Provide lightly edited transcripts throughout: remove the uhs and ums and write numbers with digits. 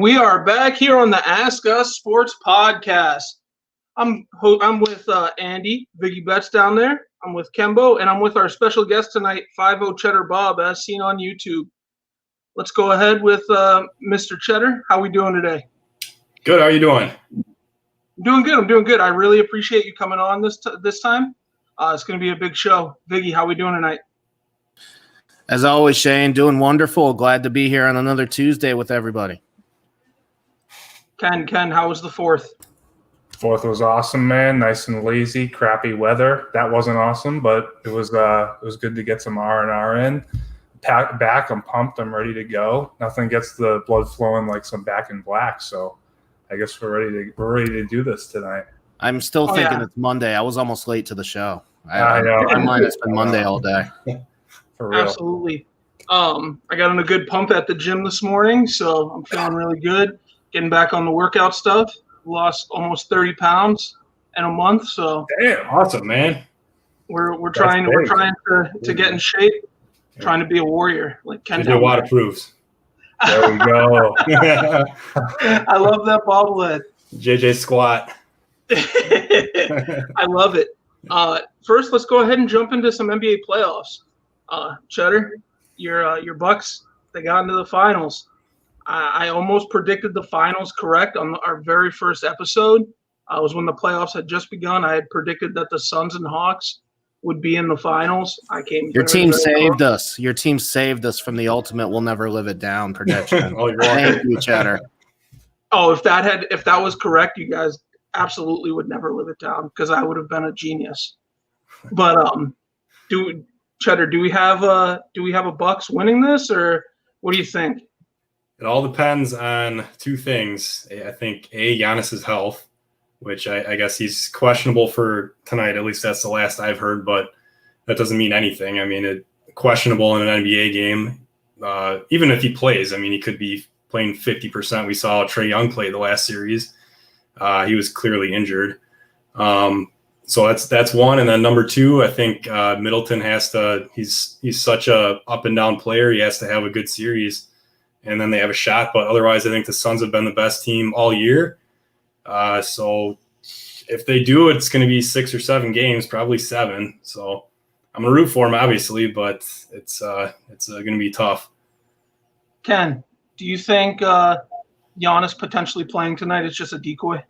And we are back here on the Ask Us Sports Podcast. I'm with Andy, Viggy Betts down there. I'm with Kembo, and I'm with our special guest tonight, 5-0 Cheddar Bob, as seen on YouTube. Let's go ahead with Mr. Cheddar. How we doing today? Good. How are you doing? I'm doing good. I really appreciate you coming on this time. It's going to be a big show. Viggy, how we doing tonight? As always, Shane, doing wonderful. Glad to be here on another Tuesday with everybody. Ken, how was the 4th? 4th was awesome, man. Nice and lazy, crappy weather. That wasn't awesome, but it was good to get some R&R in. Back, I'm pumped. I'm ready to go. Nothing gets the blood flowing like some Back in Black. So I guess we're ready to do this tonight. I'm still thinking It's Monday. I was almost late to the show. I know. In my mind, it's been Monday all day. For real. Absolutely. I got in a good pump at the gym this morning, so I'm feeling really good. Getting back on the workout stuff. Lost almost 30 pounds in a month. So damn, awesome, man. We're trying to get in shape. Trying to be a warrior, like Ken. Your water proofs. There we go. I love that bobblehead. JJ squat. I love it. First, let's go ahead and jump into some NBA playoffs. Cheddar, your Bucks, they got into the finals. I almost predicted the finals correct on our very first episode. It was when the playoffs had just begun. I had predicted that the Suns and Hawks would be in the finals. Your team saved us. Your team saved us from the ultimate "we'll never live it down" prediction. Thank you, Cheddar. Oh, if that was correct, you guys absolutely would never live it down because I would have been a genius. But Cheddar, do we have a Bucks winning this, or what do you think? It all depends on two things. I think Giannis's health, which I guess he's questionable for tonight. At least that's the last I've heard, but that doesn't mean anything. I mean, questionable in an NBA game, even if he plays. I mean, he could be playing 50%. We saw Trae Young play the last series. He was clearly injured. So that's one. And then number two, I think Middleton has to – he's such a up and down player. He has to have a good series, and then they have a shot. But otherwise, I think the Suns have been the best team all year. So if they do, it's going to be 6 or 7 games, probably 7. So I'm going to root for them, obviously, but it's going to be tough. Ken, do you think Giannis potentially playing tonight is just a decoy?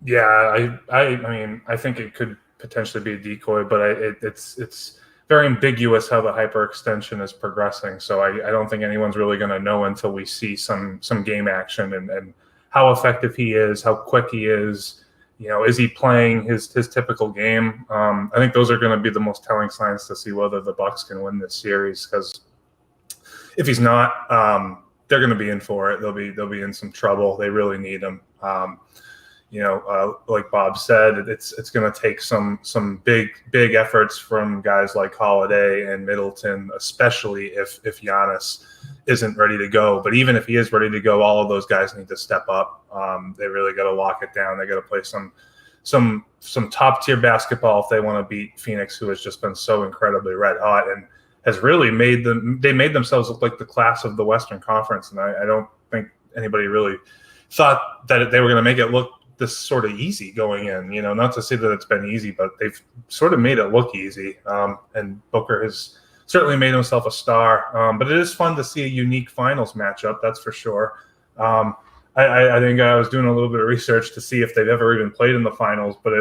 Yeah, I mean, I think it could potentially be a decoy, but it's very ambiguous how the hyperextension is progressing. So I don't think anyone's really going to know until we see some game action and how effective he is, how quick he is. You know, is he playing his typical game? I think those are going to be the most telling signs to see whether the Bucks can win this series. Because if he's not, they're going to be in for it. They'll be in some trouble. They really need him. Like Bob said, it's going to take some big efforts from guys like Holiday and Middleton, especially if Giannis isn't ready to go. But even if he is ready to go, all of those guys need to step up. They really got to lock it down. They got to play some top tier basketball if they want to beat Phoenix, who has just been so incredibly red hot and has really made themselves look like the class of the Western Conference. And I don't think anybody really thought that they were going to make it look this sort of easy going in, not to say that it's been easy, but they've sort of made it look easy. And Booker has certainly made himself a star. But it is fun to see a unique finals matchup, that's for sure. I think I was doing a little bit of research to see if they've ever even played in the finals, but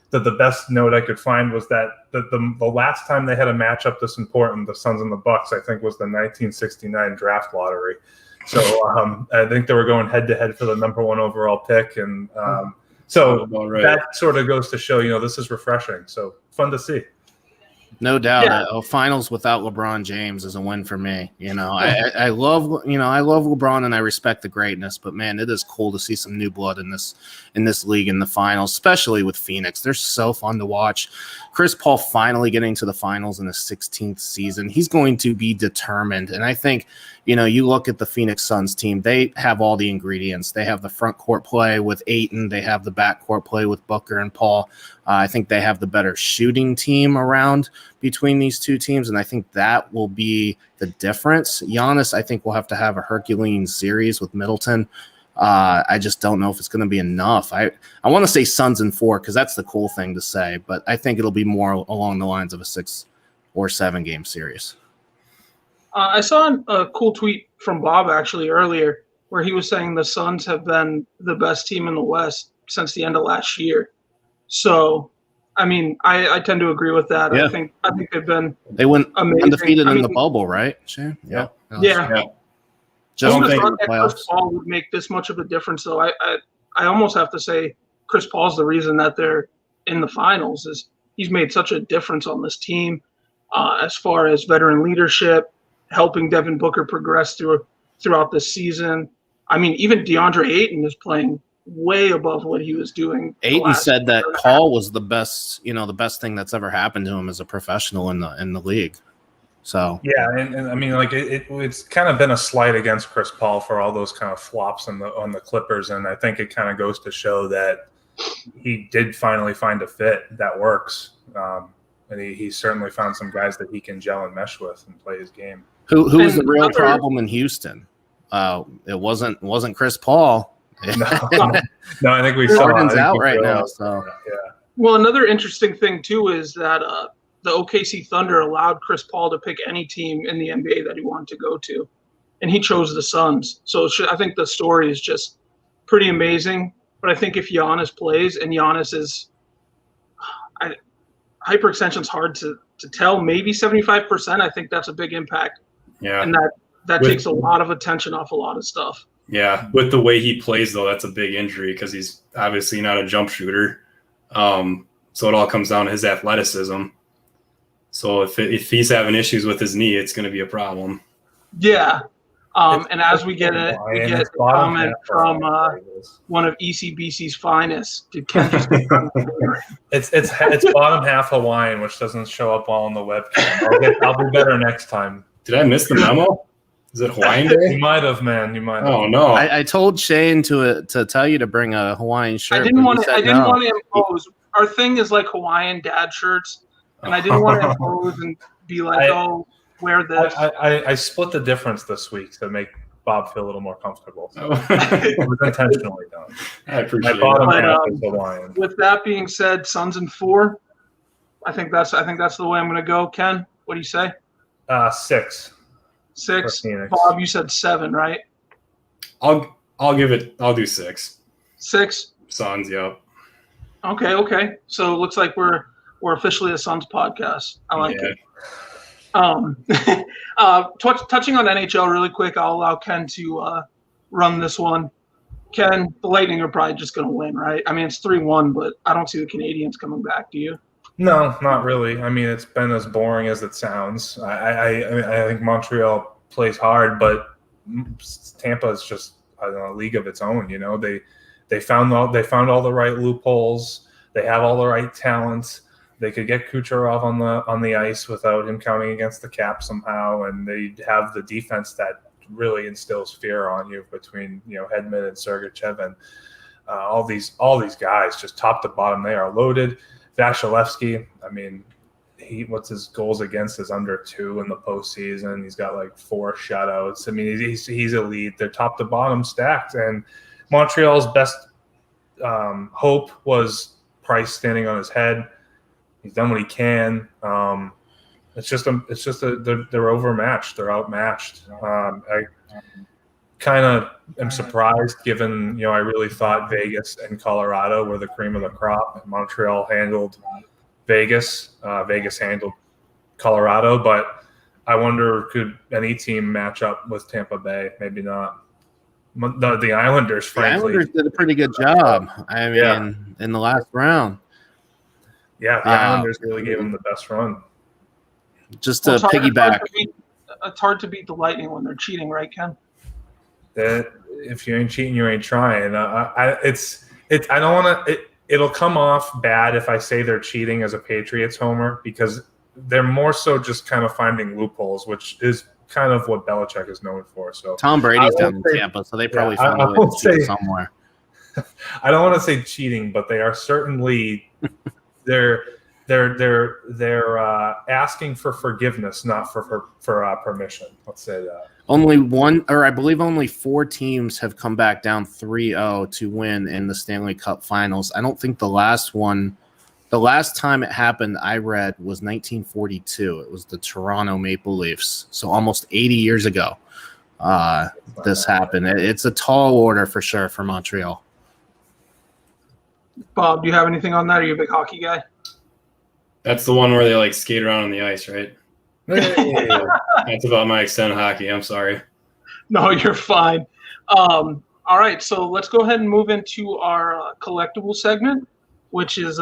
the best note I could find was that the last time they had a matchup this important, the Suns and the Bucks, I think was the 1969 draft lottery. So I think they were going head-to-head for the number 1 overall pick. And so that sort of goes to show, this is refreshing. So fun to see. No doubt. A finals without LeBron James is a win for me. I love LeBron and I respect the greatness, but man, it is cool to see some new blood in this league in the finals, especially with Phoenix. They're so fun to watch. Chris Paul finally getting to the finals in his 16th season. He's going to be determined. And I think, you look at the Phoenix Suns team, they have all the ingredients. They have the front court play with Ayton. They have the back court play with Booker and Paul. I think they have the better shooting team around between these two teams, and I think that will be the difference. Giannis, I think, will have to have a Herculean series with Middleton. I just don't know if it's going to be enough. I want to say Suns in 4 because that's the cool thing to say, but I think it'll be more along the lines of a 6 or 7 game series. I saw a cool tweet from Bob actually earlier where he was saying the Suns have been the best team in the West since the end of last year. So, I mean, I tend to agree with that. Yeah. I think they've been went amazing. Undefeated in the bubble, right, Shane? Yeah. Yeah. Just I don't think thought that Chris Paul would make this much of a difference, though. I almost have to say Chris Paul's the reason that they're in the finals. Is he's made such a difference on this team as far as veteran leadership, helping Devin Booker progress throughout the season. I mean, even DeAndre Ayton is playing way above what he was doing. Ayton said that Paul was the best thing that's ever happened to him as a professional in the league. So yeah, and I mean, like it's kind of been a slight against Chris Paul for all those kind of flops on the Clippers, and I think it kind of goes to show that he did finally find a fit that works, and he certainly found some guys that he can gel and mesh with and play his game. Who was the real problem in Houston? It wasn't Chris Paul. No, I think we saw Harden's out right now. So yeah. Well, another interesting thing too is that the OKC Thunder allowed Chris Paul to pick any team in the NBA that he wanted to go to, and he chose the Suns. So I think the story is just pretty amazing. But I think if Giannis plays, and Giannis is hyperextension's hard to tell, maybe 75%. I think that's a big impact. Yeah, and that takes a lot of attention off a lot of stuff. Yeah, with the way he plays, though, that's a big injury because he's obviously not a jump shooter. So it all comes down to his athleticism. So if he's having issues with his knee, it's going to be a problem. Yeah. And as we get a comment from one of ECBC's finest, did Ken just it's bottom half Hawaiian, which doesn't show up well on the webcam. I'll be better next time. Did I miss the memo? Is it Hawaiian Day? You might have, man. You might have. Oh no! I told Shane to tell you to bring a Hawaiian shirt. I didn't want to impose. Our thing is like Hawaiian dad shirts, and I didn't want to impose and be like, wear this. I split the difference this week to make Bob feel a little more comfortable. So it was intentionally done. I appreciate it. With that being said, Suns in 4. I think that's the way I'm going to go. Ken, what do you say? 6. 6. Bob, you said 7, right? I'll do 6. 6. Suns, yep. Okay. So it looks like we're officially a Suns podcast. I like it. Touching on NHL really quick, I'll allow Ken to run this one. Ken, the Lightning are probably just going to win, right? I mean, it's 3-1, but I don't see the Canadiens coming back. Do you? No, not really. I mean, it's been as boring as it sounds. I think Montreal plays hard, but Tampa is just a league of its own. You know, they found all the right loopholes. They have all the right talents. They could get Kucherov on the ice without him counting against the cap somehow, and they have the defense that really instills fear on you between Hedman and Sergachev and all these guys, just top to bottom, they are loaded. Vasilevsky, I mean, what's his goals against is under 2 in the postseason. He's got like 4 shutouts. I mean, he's elite. They're top to bottom stacked, and Montreal's best hope was Price standing on his head. He's done what he can. They're overmatched. They're outmatched. I kind of am surprised, given I really thought Vegas and Colorado were the cream of the crop. Montreal handled Vegas. Vegas handled Colorado, but I wonder, could any team match up with Tampa Bay? Maybe not. The Islanders, frankly, did a pretty good job. I mean, in the last round. Yeah, the Islanders really gave them the best run. Just to piggyback. It's hard to beat the Lightning when they're cheating, right, Ken? If you ain't cheating, you ain't trying. I don't want to. It'll come off bad if I say they're cheating as a Patriots homer, because they're more so just kind of finding loopholes, which is kind of what Belichick is known for. So Tom Brady's down in Tampa, so they probably found a way to cheat somewhere. I don't want to say cheating, but they are certainly they're asking for forgiveness, not for permission. Let's say that. I believe only 4 teams have come back down 3-0 to win in the Stanley Cup Finals. I don't think the last time it happened I read was 1942. It was the Toronto Maple Leafs. So almost 80 years ago, this happened. It's a tall order for sure for Montreal. Bob, do you have anything on that? Are you a big hockey guy? That's the one where they like skate around on the ice, right? That's about my extent of hockey. I'm sorry. No, you're fine. All right, so let's go ahead and move into our collectible segment, which is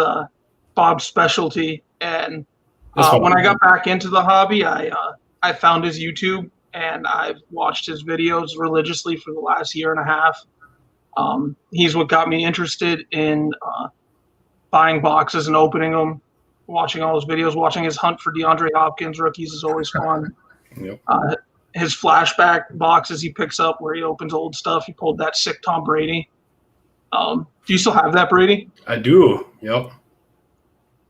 Bob's specialty. And when I got back into the hobby, I found his YouTube, and I've watched his videos religiously for the last year and a half. He's what got me interested in buying boxes and opening them. Watching all his videos, watching his hunt for DeAndre Hopkins rookies is always fun. Yep. His flashback boxes he picks up where he opens old stuff. He pulled that sick Tom Brady. Do you still have that, Brady? I do. Yep.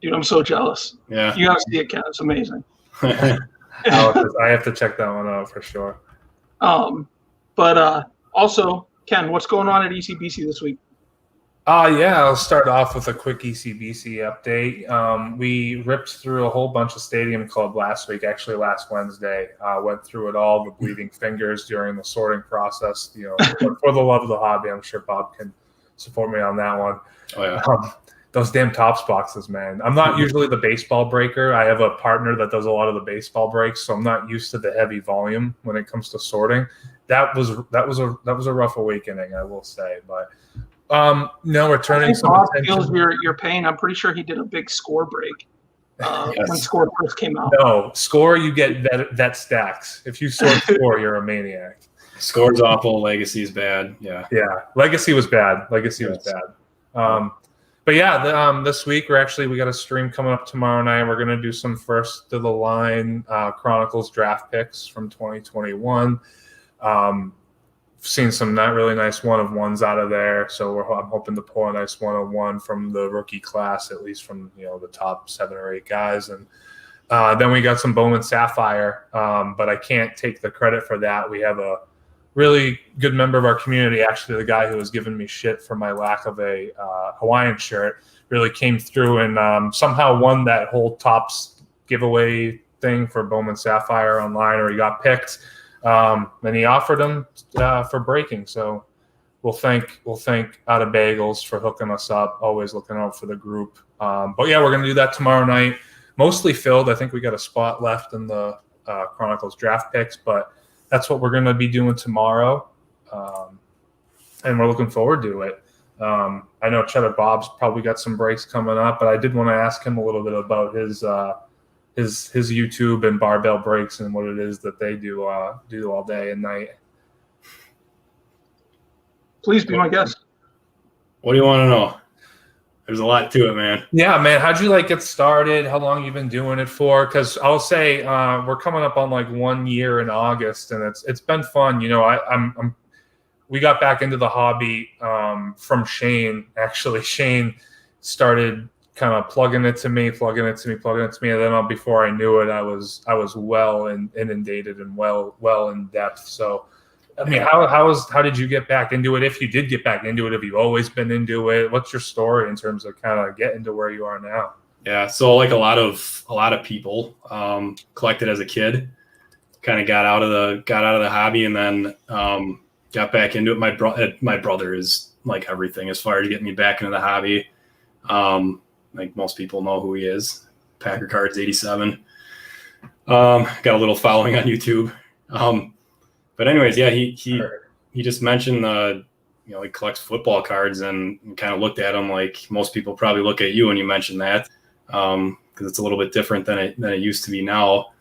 Dude, I'm so jealous. Yeah. You gotta see it, Ken. It's amazing. I have to check that one out for sure. But also, Ken, what's going on at ECBC this week? Yeah, I'll start off with a quick ECBC update. We ripped through a whole bunch of Stadium Club last week, actually last Wednesday. Went through it all, the bleeding fingers during the sorting process. But for the love of the hobby, I'm sure Bob can support me on that one. Oh, yeah. Those damn Topps boxes, man. I'm not usually the baseball breaker. I have a partner that does a lot of the baseball breaks, so I'm not used to the heavy volume when it comes to sorting. That was a rough awakening, I will say, but. No, we're turning some Bob attention. feels your pain. I'm pretty sure he did a big score break when Score first came out. No, Score, you get that stacks. If you sort Score, you're a maniac. Score's awful. Legacy's bad. Yeah. Yeah, Legacy was bad. Was bad. But yeah, this week we got a stream coming up tomorrow night. We're gonna do some first to the line Chronicles draft picks from 2021. Seen some not really nice 1-of-1s out of there, so I'm hoping to pull a nice 1-of-1 from the rookie class, at least from the top 7 or 8 guys, and then we got some Bowman Sapphire, but I can't take the credit for that. We have a really good member of our community, actually the guy who was giving me shit for my lack of a Hawaiian shirt, really came through and somehow won that whole Topps giveaway thing for Bowman Sapphire online, or he got picked. And he offered him for breaking. So we'll thank Out of Bagels for hooking us up, always looking out for the group. But yeah, we're going to do that tomorrow night. Mostly filled. I think we got a spot left in the Chronicles draft picks, but that's what we're going to be doing tomorrow. And we're looking forward to it. I know Cheddar Bob's probably got some breaks coming up, but I did want to ask him a little bit about his YouTube and barbell breaks and what it is that they do all day and night. Please be my guest. What do you want to know? There's a lot to it, man. Yeah, man. How'd you get started? How long you been doing it for? Because I'll say we're coming up on 1 year in August, and it's been fun. We got back into the hobby from Shane. Actually, Shane started kind of plugging it to me, and then before I knew it, I was well inundated and well in depth. So, I mean, how did you get back into it? If you did get back into it, have you always been into it? What's your story in terms of kind of getting to where you are now? Yeah, so like a lot of people collected as a kid, kind of got out of the hobby, and then got back into it. My brother is like everything as far as getting me back into the hobby. Like most people know who he is. Packer Cards 87. Got a little following on YouTube. But anyways, yeah, he just mentioned he collects football cards, and kind of looked at him like most people probably look at you when you mention that, because it's a little bit different than it used to be now.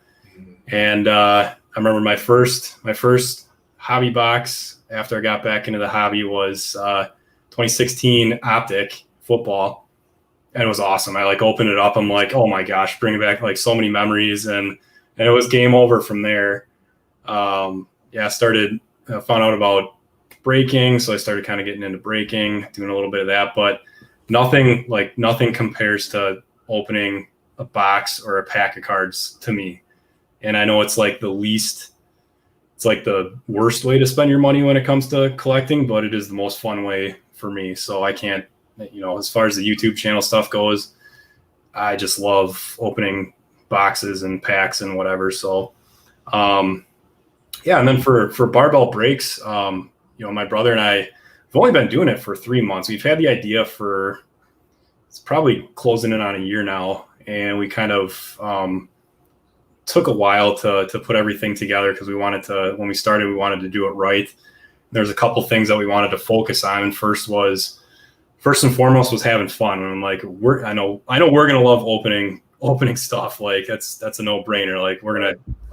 And I remember my first hobby box after I got back into the hobby was 2016 Optic football. And it was awesome. I opened it up. I'm like, oh my gosh, bringing back so many memories, and it was game over from there. Found out about breaking, so I started kind of getting into breaking, doing a little bit of that, but nothing compares to opening a box or a pack of cards to me. And I know it's like the worst way to spend your money when it comes to collecting, but it is the most fun way for me. So I can't, as far as the YouTube channel stuff goes, I just love opening boxes and packs and whatever. So, and then for barbell breaks, my brother and I have only been doing it for 3 months. We've had the idea it's probably closing in on a year now. And we kind of, took a while to put everything together because when we started, we wanted to do it right. There's a couple things that we wanted to focus on. And first and foremost was having fun. And I'm like, I know we're going to love opening stuff. Like that's a no brainer. Like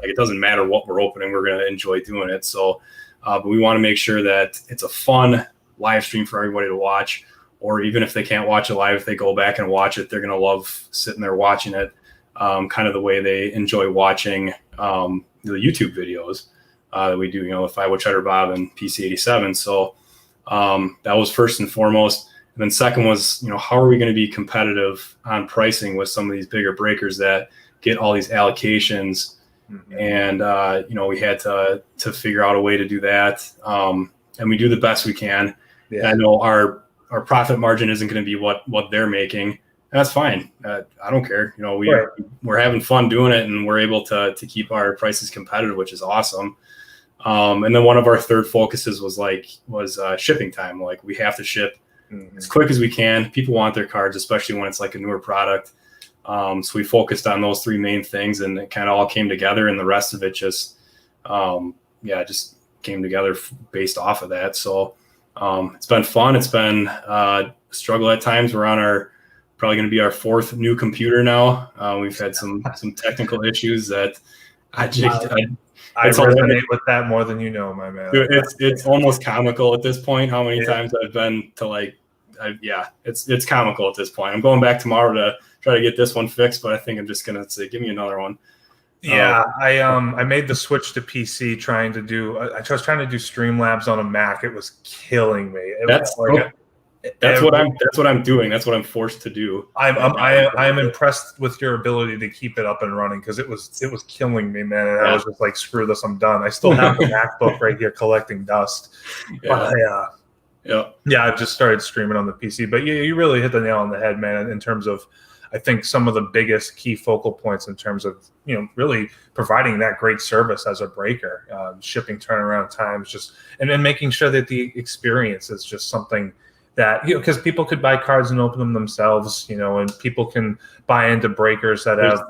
it doesn't matter what we're opening. We're going to enjoy doing it. So, but we want to make sure that it's a fun live stream for everybody to watch, or even if they can't watch it live, if they go back and watch it, they're going to love sitting there watching it. Kind of the way they enjoy watching the YouTube videos that we do, with Cheddar Bob and PC87. So that was first and foremost. And then second was, how are we going to be competitive on pricing with some of these bigger breakers that get all these allocations? Mm-hmm. And, we had to figure out a way to do that. And we do the best we can. Yeah. And I know our profit margin isn't going to be what they're making. That's fine. I don't care. We're having fun doing it, and we're able to keep our prices competitive, which is awesome. And then one of our third focuses was shipping time. Like we have to ship as quick as we can. People want their cards, especially when it's like a newer product. So we focused on those three main things, and it kind of all came together, and the rest of it just came together based off of that. So it's been fun. It's been a struggle at times. We're on probably going to be our fourth new computer now. We've had some technical issues that I resonate with that more than you know, my man. Dude, it's almost comical at this point how many times I've been to it's comical at this point. I'm going back tomorrow to try to get this one fixed, but I think I'm just going to say, give me another one. Yeah, I made the switch to PC I was trying to do Streamlabs on a Mac. It was killing me. That's what I'm doing. That's what I'm forced to do. I'm impressed with your ability to keep it up and running, because it was killing me, man. And I was just like, screw this, I'm done. I still have the MacBook right here collecting dust. I've just started streaming on the PC. But you really hit the nail on the head, man, in terms of, I think, some of the biggest key focal points in terms of, really providing that great service as a breaker, shipping turnaround times, and then making sure that the experience is just something that, because people could buy cards and open them themselves, and people can buy into breakers that have,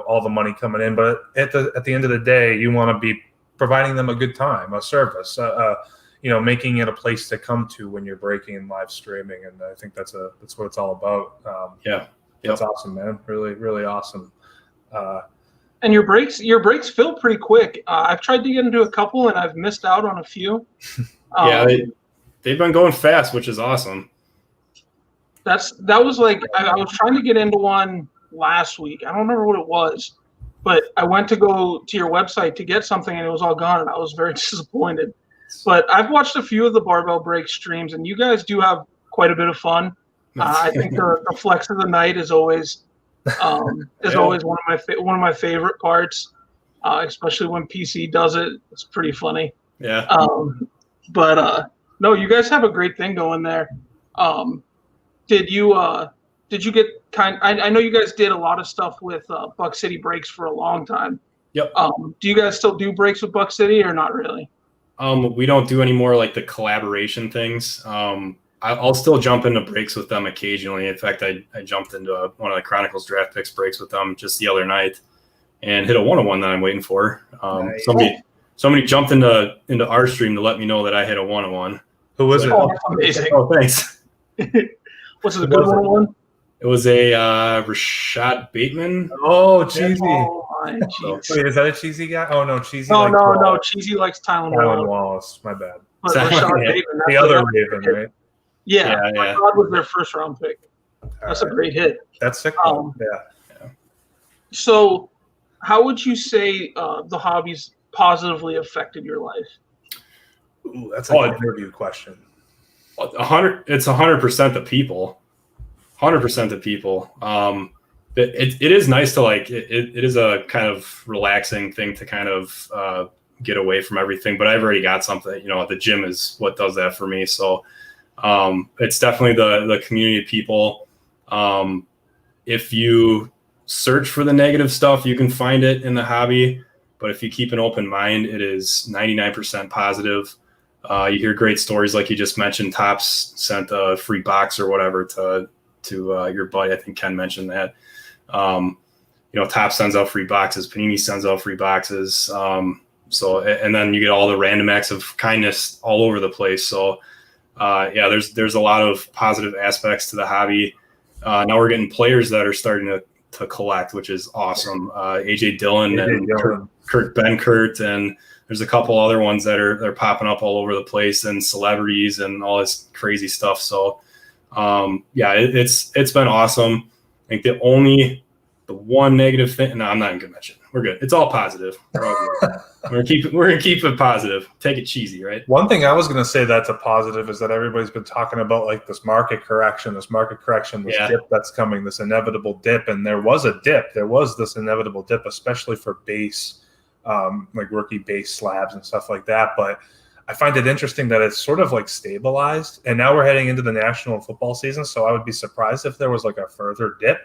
all the money coming in. But at the end of the day, you want to be providing them a good time, a service, making it a place to come to when you're breaking and live streaming. And I think that's what it's all about. That's awesome, man. Really, really awesome. And your breaks fill pretty quick. I've tried to get into a couple, and I've missed out on a few. They've been going fast, which is awesome. That was like, I was trying to get into one last week. I don't remember what it was, but I went to go to your website to get something, and it was all gone, and I was very disappointed. But I've watched a few of the barbell break streams, and you guys do have quite a bit of fun. I think the flex of the night is always always one of my favorite parts, especially when PC does it. It's pretty funny. Yeah. No, you guys have a great thing going there. Did you get I know you guys did a lot of stuff with Buck City Breaks for a long time. Yep. Do you guys still do breaks with Buck City or not really? We don't do any more like the collaboration things. I'll still jump into breaks with them occasionally. In fact, I jumped into one of the Chronicles draft picks breaks with them just the other night and hit a 101 that I'm waiting for. Nice. Somebody jumped into our stream to let me know that I hit a 101. Who was it? Oh, that's amazing. Oh, thanks. Was it a good 101? It was a Rashad Bateman. Oh, cheesy. Oh, my Wait, is that a cheesy guy? Oh, no, cheesy. No. Cheesy likes Tylen Wallace. My bad. But Rashad Bateman, the other Raven, right? Yeah. Rashad was their first round pick. That's a great hit. That's sick. Yeah. So, how would you say the hobbies positively affected your life? Ooh, that's an interview question. 100%. It's 100% the people. 100% the people. it is nice to like it is a kind of relaxing thing to kind of get away from everything. But I've already got something, you know, the gym is what does that for me. So it's definitely the community of people. If you search for the negative stuff, you can find it in the hobby. But if you keep an open mind, it is 99% positive. You hear great stories like you just mentioned. Topps sent a free box or whatever to your buddy. I think Ken mentioned that. You know, Topps sends out free boxes. Panini sends out free boxes. So, and then you get all the random acts of kindness all over the place. So, yeah, there's a lot of positive aspects to the hobby. Now we're getting players that are starting to collect, which is awesome. AJ Dillon and Kurt Benkert, and there's a couple other ones that are popping up all over the place, and celebrities and all this crazy stuff. So, yeah, it's been awesome. I think the one negative thing. No, I'm not even gonna mention. We're good. It's all positive. We're gonna keep it positive. Take it cheesy, right? One thing I was gonna say that's a positive is that everybody's been talking about like this market correction, this dip that's coming, this inevitable dip, and there was a dip. There was this inevitable dip, especially for base, like rookie base slabs and stuff like that. But I find it interesting that it's sort of like stabilized, and now we're heading into the National Football season. So I would be surprised if there was like a further dip.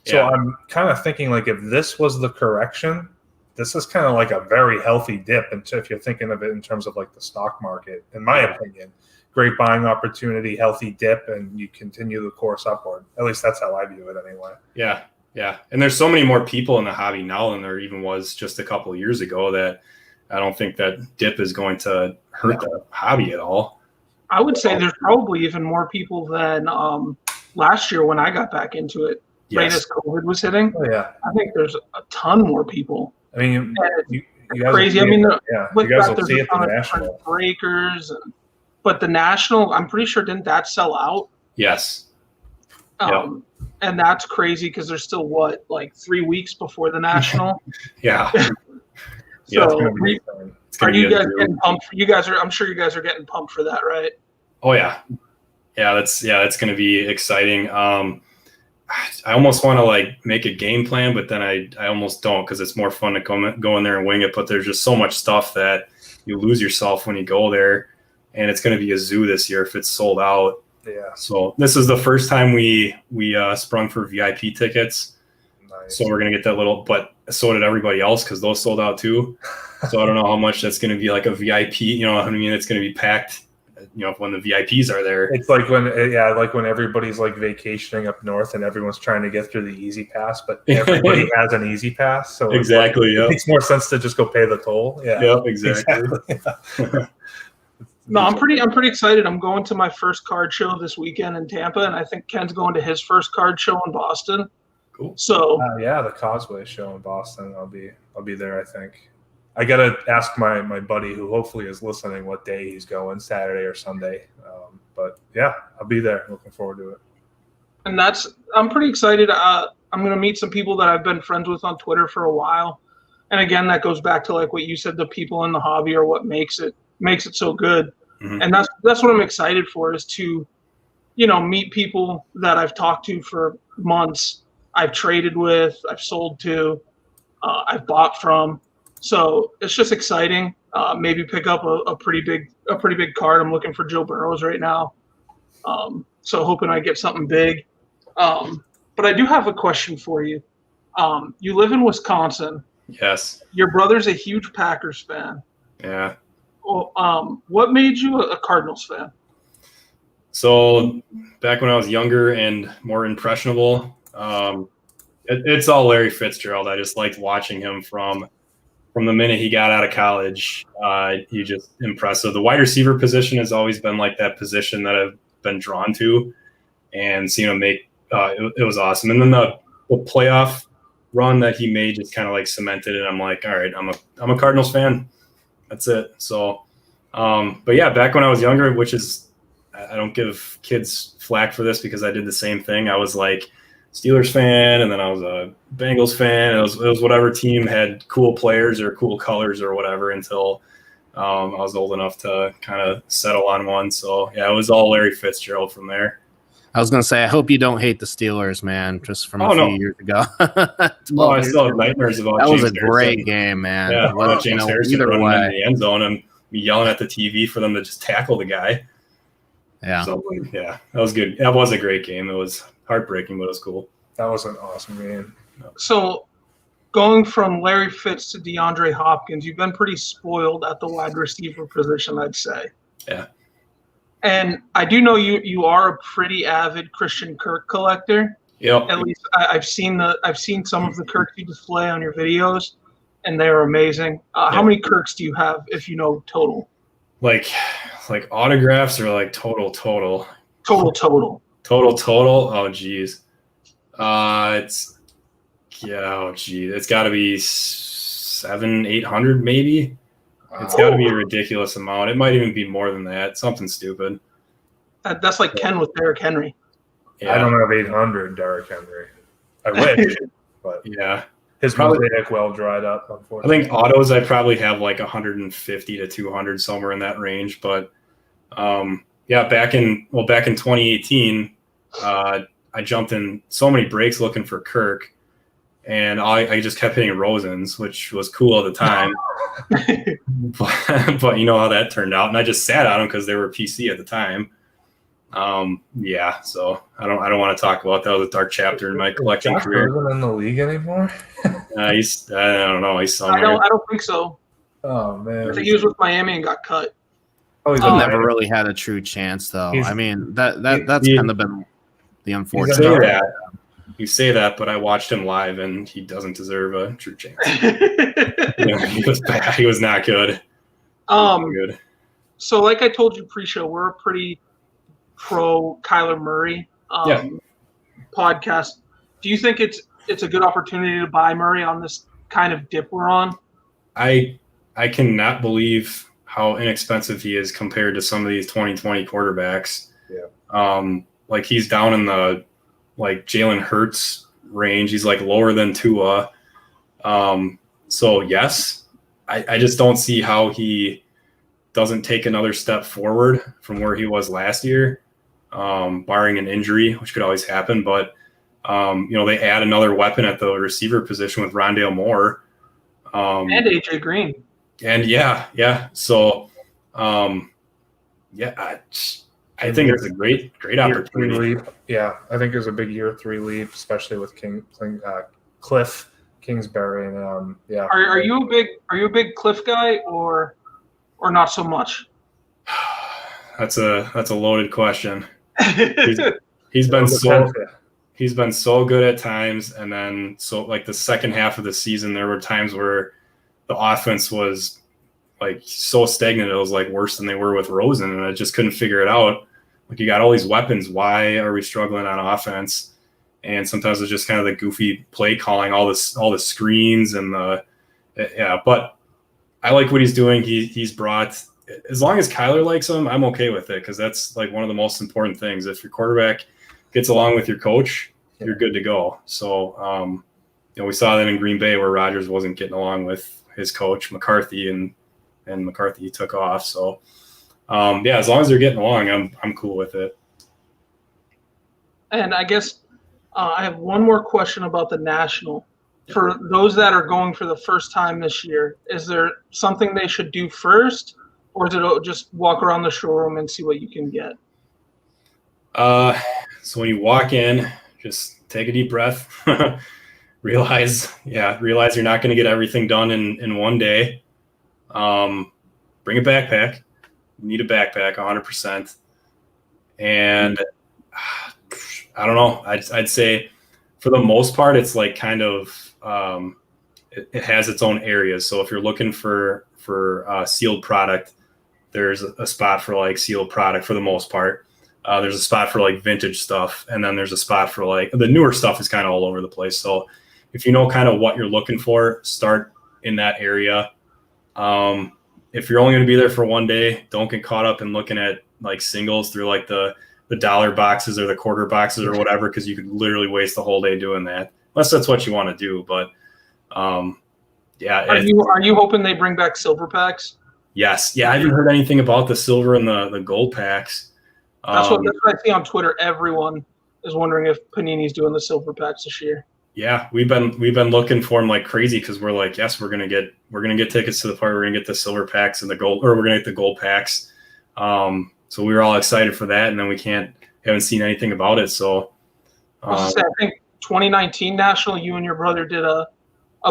So I'm kind of thinking like if this was the correction, this is kind of like a very healthy dip. And if you're thinking of it in terms of like the stock market, in my opinion, great buying opportunity, healthy dip, and you continue the course upward. At least that's how I view it anyway. Yeah. Yeah. And there's so many more people in the hobby now than there even was just a couple of years ago that I don't think that dip is going to hurt the hobby at all. I would say there's probably even more people than last year when I got back into it. Right as COVID was hitting, I think there's a ton more people. I mean, you guys crazy. I mean, you guys will see it at the National. Breakers, but the National, I'm pretty sure, didn't that sell out? Yes. And that's crazy because there's still like 3 weeks before the National. Yeah. So are you guys getting pumped? I'm sure you guys are getting pumped for that, right? Oh yeah. That's going to be exciting. I almost want to like make a game plan, but then I almost don't because it's more fun to go in there and wing it. But there's just so much stuff that you lose yourself when you go there, and it's going to be a zoo this year if it's sold out. Yeah. So this is the first time we sprung for VIP tickets. Nice. So we're going to get that little, but so did everybody else because those sold out too. So I don't know how much that's going to be like a VIP. You know, I mean, it's going to be packed. You know, when the VIPs are there. It's like when everybody's like vacationing up north and everyone's trying to get through the Easy Pass, but everybody has an Easy Pass. So exactly, it makes more sense to just go pay the toll. Yeah. Yep, exactly. No, I'm pretty excited. I'm going to my first card show this weekend in Tampa, and I think Ken's going to his first card show in Boston. Cool. So the Causeway show in Boston. I'll be there, I think. I gotta ask my buddy who hopefully is listening what day he's going, Saturday or Sunday. But yeah, I'll be there. Looking forward to it. And I'm pretty excited. I'm gonna meet some people that I've been friends with on Twitter for a while. And again, that goes back to like what you said, the people in the hobby are what makes it so good. Mm-hmm. And that's what I'm excited for, is to, you know, meet people that I've talked to for months, I've traded with, I've sold to, I've bought from. So it's just exciting. Maybe pick up a pretty big card. I'm looking for Joe Burrows right now. So hoping I get something big. But I do have a question for you. You live in Wisconsin. Yes. Your brother's a huge Packers fan. Yeah. Well, what made you a Cardinals fan? So back when I was younger and more impressionable, it's all Larry Fitzgerald. I just liked watching him from the minute he got out of college. He just impressive. The wide receiver position has always been like that position that I've been drawn to, and seeing him make it was awesome. And then the playoff run that he made just kind of like cemented it. I'm like, all right, I'm a Cardinals fan. That's it. So, but yeah, back when I was younger, which is, I don't give kids flack for this because I did the same thing. I was like Steelers fan, and then I was a Bengals fan. It was whatever team had cool players or cool colors or whatever until I was old enough to kind of settle on one. So yeah, it was all Larry Fitzgerald from there. I was gonna say, I hope you don't hate the Steelers, man. Just from a few years ago. No, I still have nightmares about that. James Was a great Harrison. game, man. Yeah, Well, James Harrison either running way, into the end zone and me yelling at the TV for them to just tackle the guy. Yeah. So yeah, that was good. That was a great game. It was heartbreaking, but it was cool. That was an awesome game. So, going from Larry Fitz to DeAndre Hopkins, you've been pretty spoiled at the wide receiver position, I'd say. Yeah. And I do know you are a pretty avid Christian Kirk collector. Yep. At least I've seen some of the Kirks you display on your videos, and they are amazing. How many Kirks do you have, if you know total? Like autographs or like total? Total. Oh geez. It's got to be 700-800 maybe. It's got to be a ridiculous amount. It might even be more than that. Something stupid. That's like Ken with Derrick Henry. Yeah. I don't have 800 Derrick Henry. I wish, but yeah. His mosaic well dried up, I unfortunately. think autos I probably have like 150 to 200, somewhere in that range. But back in 2018, I jumped in so many breaks looking for Kirk, and I just kept hitting Rosens, which was cool at the time. but you know how that turned out, and I just sat on them because they were PC at the time. So I don't want to talk about that. That was a dark chapter in my collecting career. Isn't in the league anymore? I don't know. He's somewhere. I don't think so. Oh man, I think he was with Miami and got cut. Oh, he's never really had a true chance, though. I mean, that's kind of been the unfortunate. You say that, but I watched him live, and he doesn't deserve a true chance. He was bad. He was not good. Good. So, like I told you pre-show, we're a pretty pro Kyler Murray podcast. Do you think it's a good opportunity to buy Murray on this kind of dip we're on? I cannot believe how inexpensive he is compared to some of these 2020 quarterbacks. Yeah. Like he's down in the Jalen Hurts range. He's like lower than Tua. So yes, I just don't see how he doesn't take another step forward from where he was last year, barring an injury, which could always happen. But they add another weapon at the receiver position with Rondale Moore. And AJ Green. And So, I think it's a great opportunity. Leap. Yeah, I think there's a big year 3 leap, especially with Cliff Kingsbury. And Are you a big Cliff guy or not so much? That's a loaded question. He's been so good at times, and then the second half of the season, there were times where the offense was so stagnant. It was worse than they were with Rosen, and I just couldn't figure it out. You got all these weapons. Why are we struggling on offense? And sometimes it's just kind of the goofy play calling, all the screens and But I like what he's doing. He's brought, as long as Kyler likes him, I'm okay with it, because that's one of the most important things. If your quarterback gets along with your coach, you're good to go. So we saw that in Green Bay where Rodgers wasn't getting along with his coach McCarthy, and McCarthy took off. So. As long as they're getting along, I'm cool with it. And I guess I have one more question about the National. For those that are going for the first time this year, is there something they should do first, or is it just walk around the showroom and see what you can get? So when you walk in, just take a deep breath. realize you're not going to get everything done in one day. Bring a backpack. You need a backpack 100%. And I don't know. I'd say for the most part, it's kind of it has its own areas. So if you're looking for sealed product, there's a spot for sealed product for the most part. There's a spot for vintage stuff, and then there's a spot for the newer stuff is kind of all over the place. So if you know kind of what you're looking for, start in that area. If you're only going to be there for one day, don't get caught up in looking at singles through the dollar boxes or the quarter boxes or whatever, because you could literally waste the whole day doing that, unless that's what you want to do. But Are you hoping they bring back silver packs? Yes. Yeah, I haven't heard anything about the silver and the gold packs. That's what I see on Twitter. Everyone is wondering if Panini's doing the silver packs this year. Yeah, we've been looking for them like crazy because we're like, yes, we're gonna get tickets to the party. We're gonna get the silver packs and the gold, or we're gonna get the gold packs. So we were all excited for that, and then we haven't seen anything about it. So I think 2019 National, you and your brother did a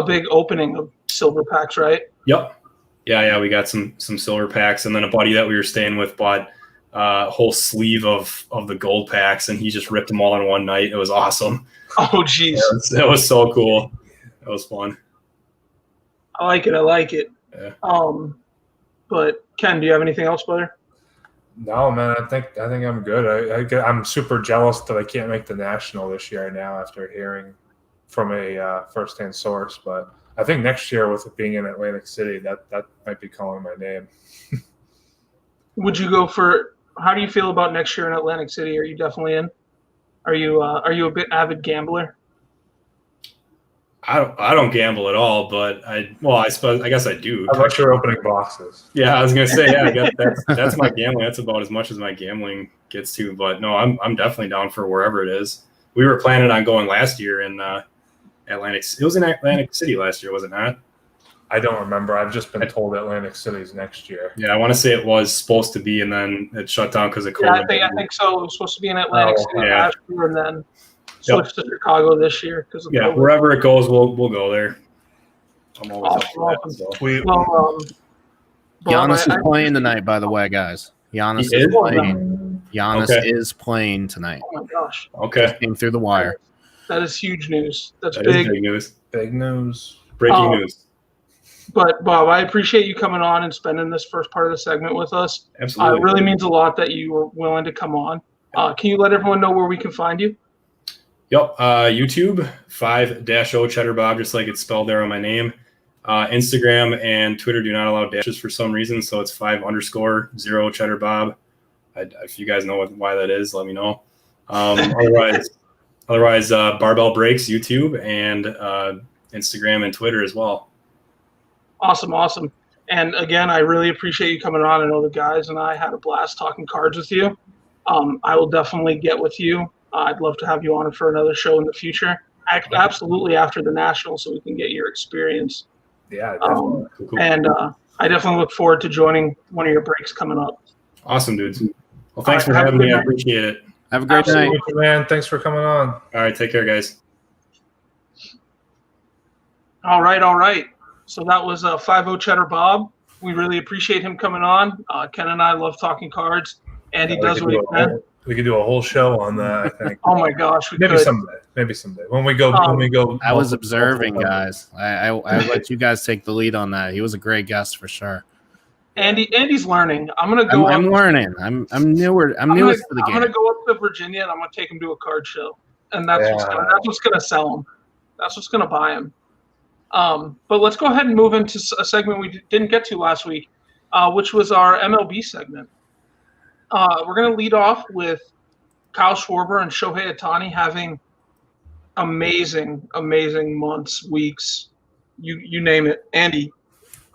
big opening of silver packs, right? Yep. Yeah, we got some silver packs, and then a buddy that we were staying with bought a whole sleeve of the gold packs, and he just ripped them all in one night. It was awesome. Oh, geez. That was so cool. That was fun. I like it. Yeah. But Ken, do you have anything else, brother? No, man. I think I'm good. I'm super jealous that I can't make the national this year now after hearing from a firsthand source. But I think next year, with it being in Atlantic City, that might be calling my name. Would you go for? How do you feel about next year in Atlantic City? Are you definitely in? Are you a bit avid gambler? I don't gamble at all, but I guess I do. How about your opening boxes? Yeah, I was gonna say, yeah, I guess that's my gambling. That's about as much as my gambling gets to. But no, I'm definitely down for wherever it is. We were planning on going last year in Atlantic. It was in Atlantic City last year, was it not? I don't remember. I've just been told Atlantic City's next year. Yeah, I want to say it was supposed to be, and then it shut down because of COVID. Yeah, I think so. It was supposed to be in Atlantic City last year, and then switched to Chicago this year because of COVID. Wherever it goes, we'll go there. I'm always up for that. So. Giannis is playing tonight, by the way, guys. Giannis is playing. Giannis is playing tonight. Oh my gosh! Okay, just came through the wire. That is huge news. That's big news. Big news. Breaking news. But Bob, I appreciate you coming on and spending this first part of the segment with us. Absolutely. It really means a lot that you were willing to come on. Can you let everyone know where we can find you? Yep. YouTube 5-0 Cheddar Bob, just like it's spelled there on my name. Instagram and Twitter do not allow dashes for some reason, so it's 5_0 Cheddar Bob. If you guys know why that is, let me know. Otherwise, Barbell Breaks YouTube and Instagram and Twitter as well. Awesome. And again, I really appreciate you coming on. I know the guys and I had a blast talking cards with you. I will definitely get with you. I'd love to have you on for another show in the future. Absolutely after the National, so we can get your experience. Yeah, definitely. Cool. And I definitely look forward to joining one of your breaks coming up. Awesome, dudes. Well, thanks for having me. I appreciate it. Have a great night, man. Thanks for coming on. All right, take care, guys. All right. So that was 5-0 Cheddar Bob. We really appreciate him coming on. Ken and I love talking cards, and he does what he can. We could do a whole show on that, I think. Oh my gosh, maybe someday. When we go. I was observing, guys. I let you guys take the lead on that. He was a great guest for sure. Andy's learning. I'm gonna go. I'm learning. I'm newer. I'm newest to the game. I'm gonna go up to Virginia and I'm gonna take him to a card show, and that's what's gonna sell him. That's what's gonna buy him. But let's go ahead and move into a segment we didn't get to last week, which was our MLB segment. We're going to lead off with Kyle Schwarber and Shohei Ohtani having amazing months, weeks, you name it. Andy,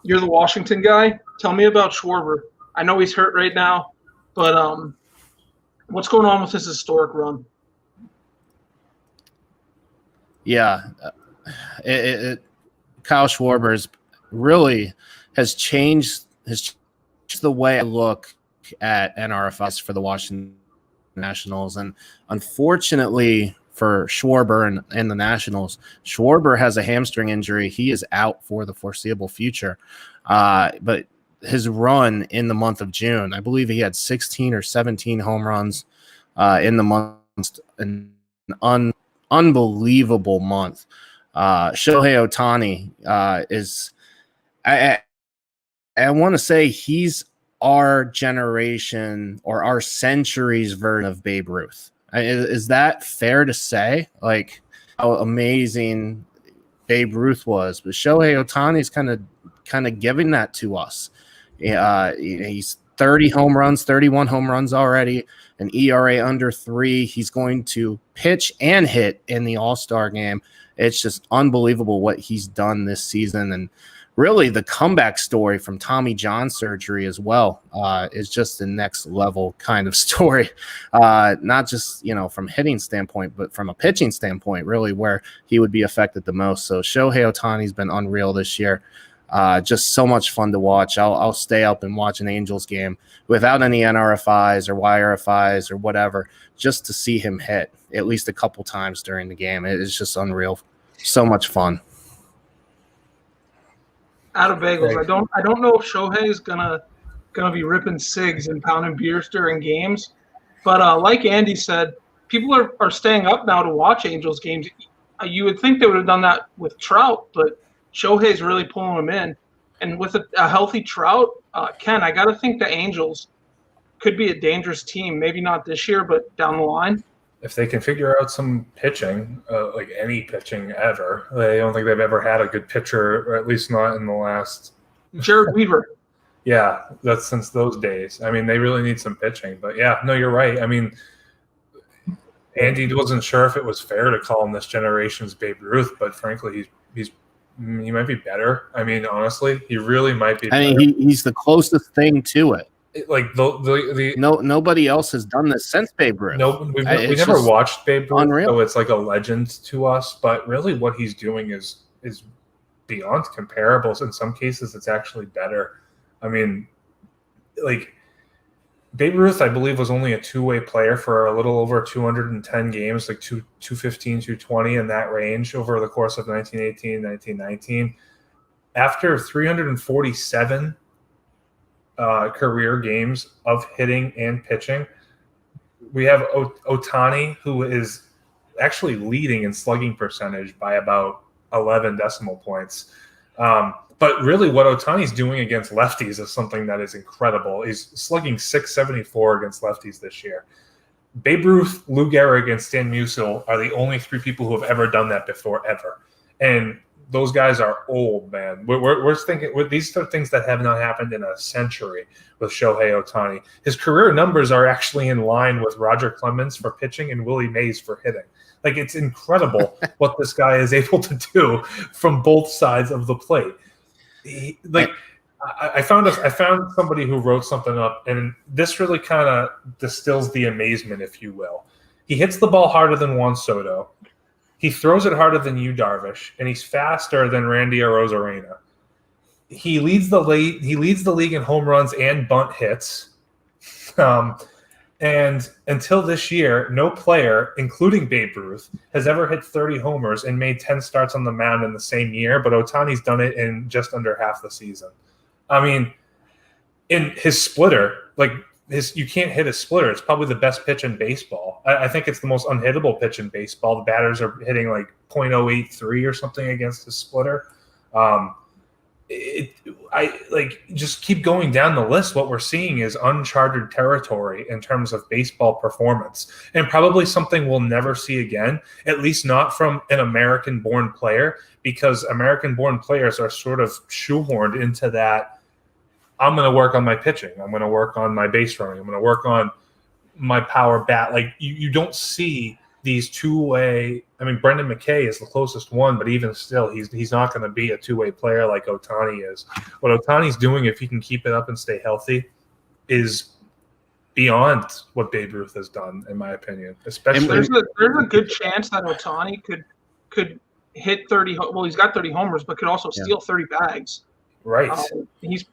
you're the Washington guy. Tell me about Schwarber. I know he's hurt right now, but what's going on with his historic run? Yeah, Kyle Schwarber really has changed the way I look at NRFI for the Washington Nationals. And unfortunately for Schwarber and the Nationals, Schwarber has a hamstring injury. He is out for the foreseeable future. But his run in the month of June, I believe he had 16 or 17 home runs in the month, an unbelievable month. Shohei Ohtani is I want to say he's our generation or our century's version of Babe Ruth. Is that fair to say? Like how amazing Babe Ruth was, but Shohei Ohtani's kind of giving that to us. He's 30 home runs, 31 home runs already, an ERA under 3. He's going to pitch and hit in the All-Star game. It's just unbelievable what he's done this season. And really the comeback story from Tommy John surgery as well is just the next level kind of story. Not just, from hitting standpoint, but from a pitching standpoint, really where he would be affected the most. So Shohei Ohtani's been unreal this year. Just so much fun to watch. I'll stay up and watch an Angels game without any NRFIs or YRFIs or whatever, just to see him hit at least a couple times during the game. It is just unreal. So much fun. Out of bagels. I don't know if Shohei is gonna be ripping cigs and pounding beers during games, but like Andy said, people are staying up now to watch Angels games. You would think they would have done that with Trout, but Shohei's really pulling them in, and with a healthy Trout, Ken, I got to think the Angels could be a dangerous team. Maybe not this year, but down the line. If they can figure out some pitching, like any pitching ever, I don't think they've ever had a good pitcher, or at least not in the last. Jared Weaver. Yeah, that's since those days. I mean, they really need some pitching. But yeah, no, you're right. I mean, Andy wasn't sure if it was fair to call him this generation's Babe Ruth, but frankly, he might be better. I mean, honestly, he really might be. I mean, he's the closest thing to it. Like nobody else has done this since Babe Ruth. No, we never watched Babe Ruth, unreal. So it's like a legend to us. But really, what he's doing is beyond comparables. In some cases, it's actually better. I mean, like Babe Ruth, I believe, was only a two-way player for a little over 210 games, like 215, 220 in that range over the course of 1918, 1919. After 347 career games of hitting and pitching, we have Ohtani, who is actually leading in slugging percentage by about 11 decimal points. But really what Ohtani's doing against lefties is something that is incredible. He's slugging .674 against lefties this year. Babe Ruth, Lou Gehrig, and Stan Musial are the only three people who have ever done that before, ever. And those guys are old, man. We're thinking these are things that have not happened in a century with Shohei Ohtani. His career numbers are actually in line with Roger Clemens for pitching and Willie Mays for hitting. Like, it's incredible what this guy is able to do from both sides of the plate. I found somebody who wrote something up, and this really kind of distills the amazement, if you will. He hits the ball harder than Juan Soto. He throws it harder than Yu Darvish, and he's faster than Randy Arozarena. He leads the league in home runs and bunt hits. And until this year, no player, including Babe Ruth, has ever hit 30 homers and made 10 starts on the mound in the same year, but Ohtani's done it in just under half the season. I mean, in his splitter, you can't hit a splitter. It's probably the best pitch in baseball. I think it's the most unhittable pitch in baseball. The batters are hitting like .083 or something against his splitter. Just keep going down the list. What we're seeing is uncharted territory in terms of baseball performance, and probably something we'll never see again, at least not from an American-born player, because American-born players are sort of shoehorned into that. I'm going to work on my pitching. I'm going to work on my base running. I'm going to work on my power bat. Like, you don't see these two-way. I mean, Brendan McKay is the closest one, but even still, he's not going to be a two-way player like Ohtani is. What Ohtani's doing, if he can keep it up and stay healthy, is beyond what Babe Ruth has done, in my opinion. Especially, there's a good chance that Ohtani could hit 30. Well, he's got 30 homers, but could also steal 30 bags. Right. He's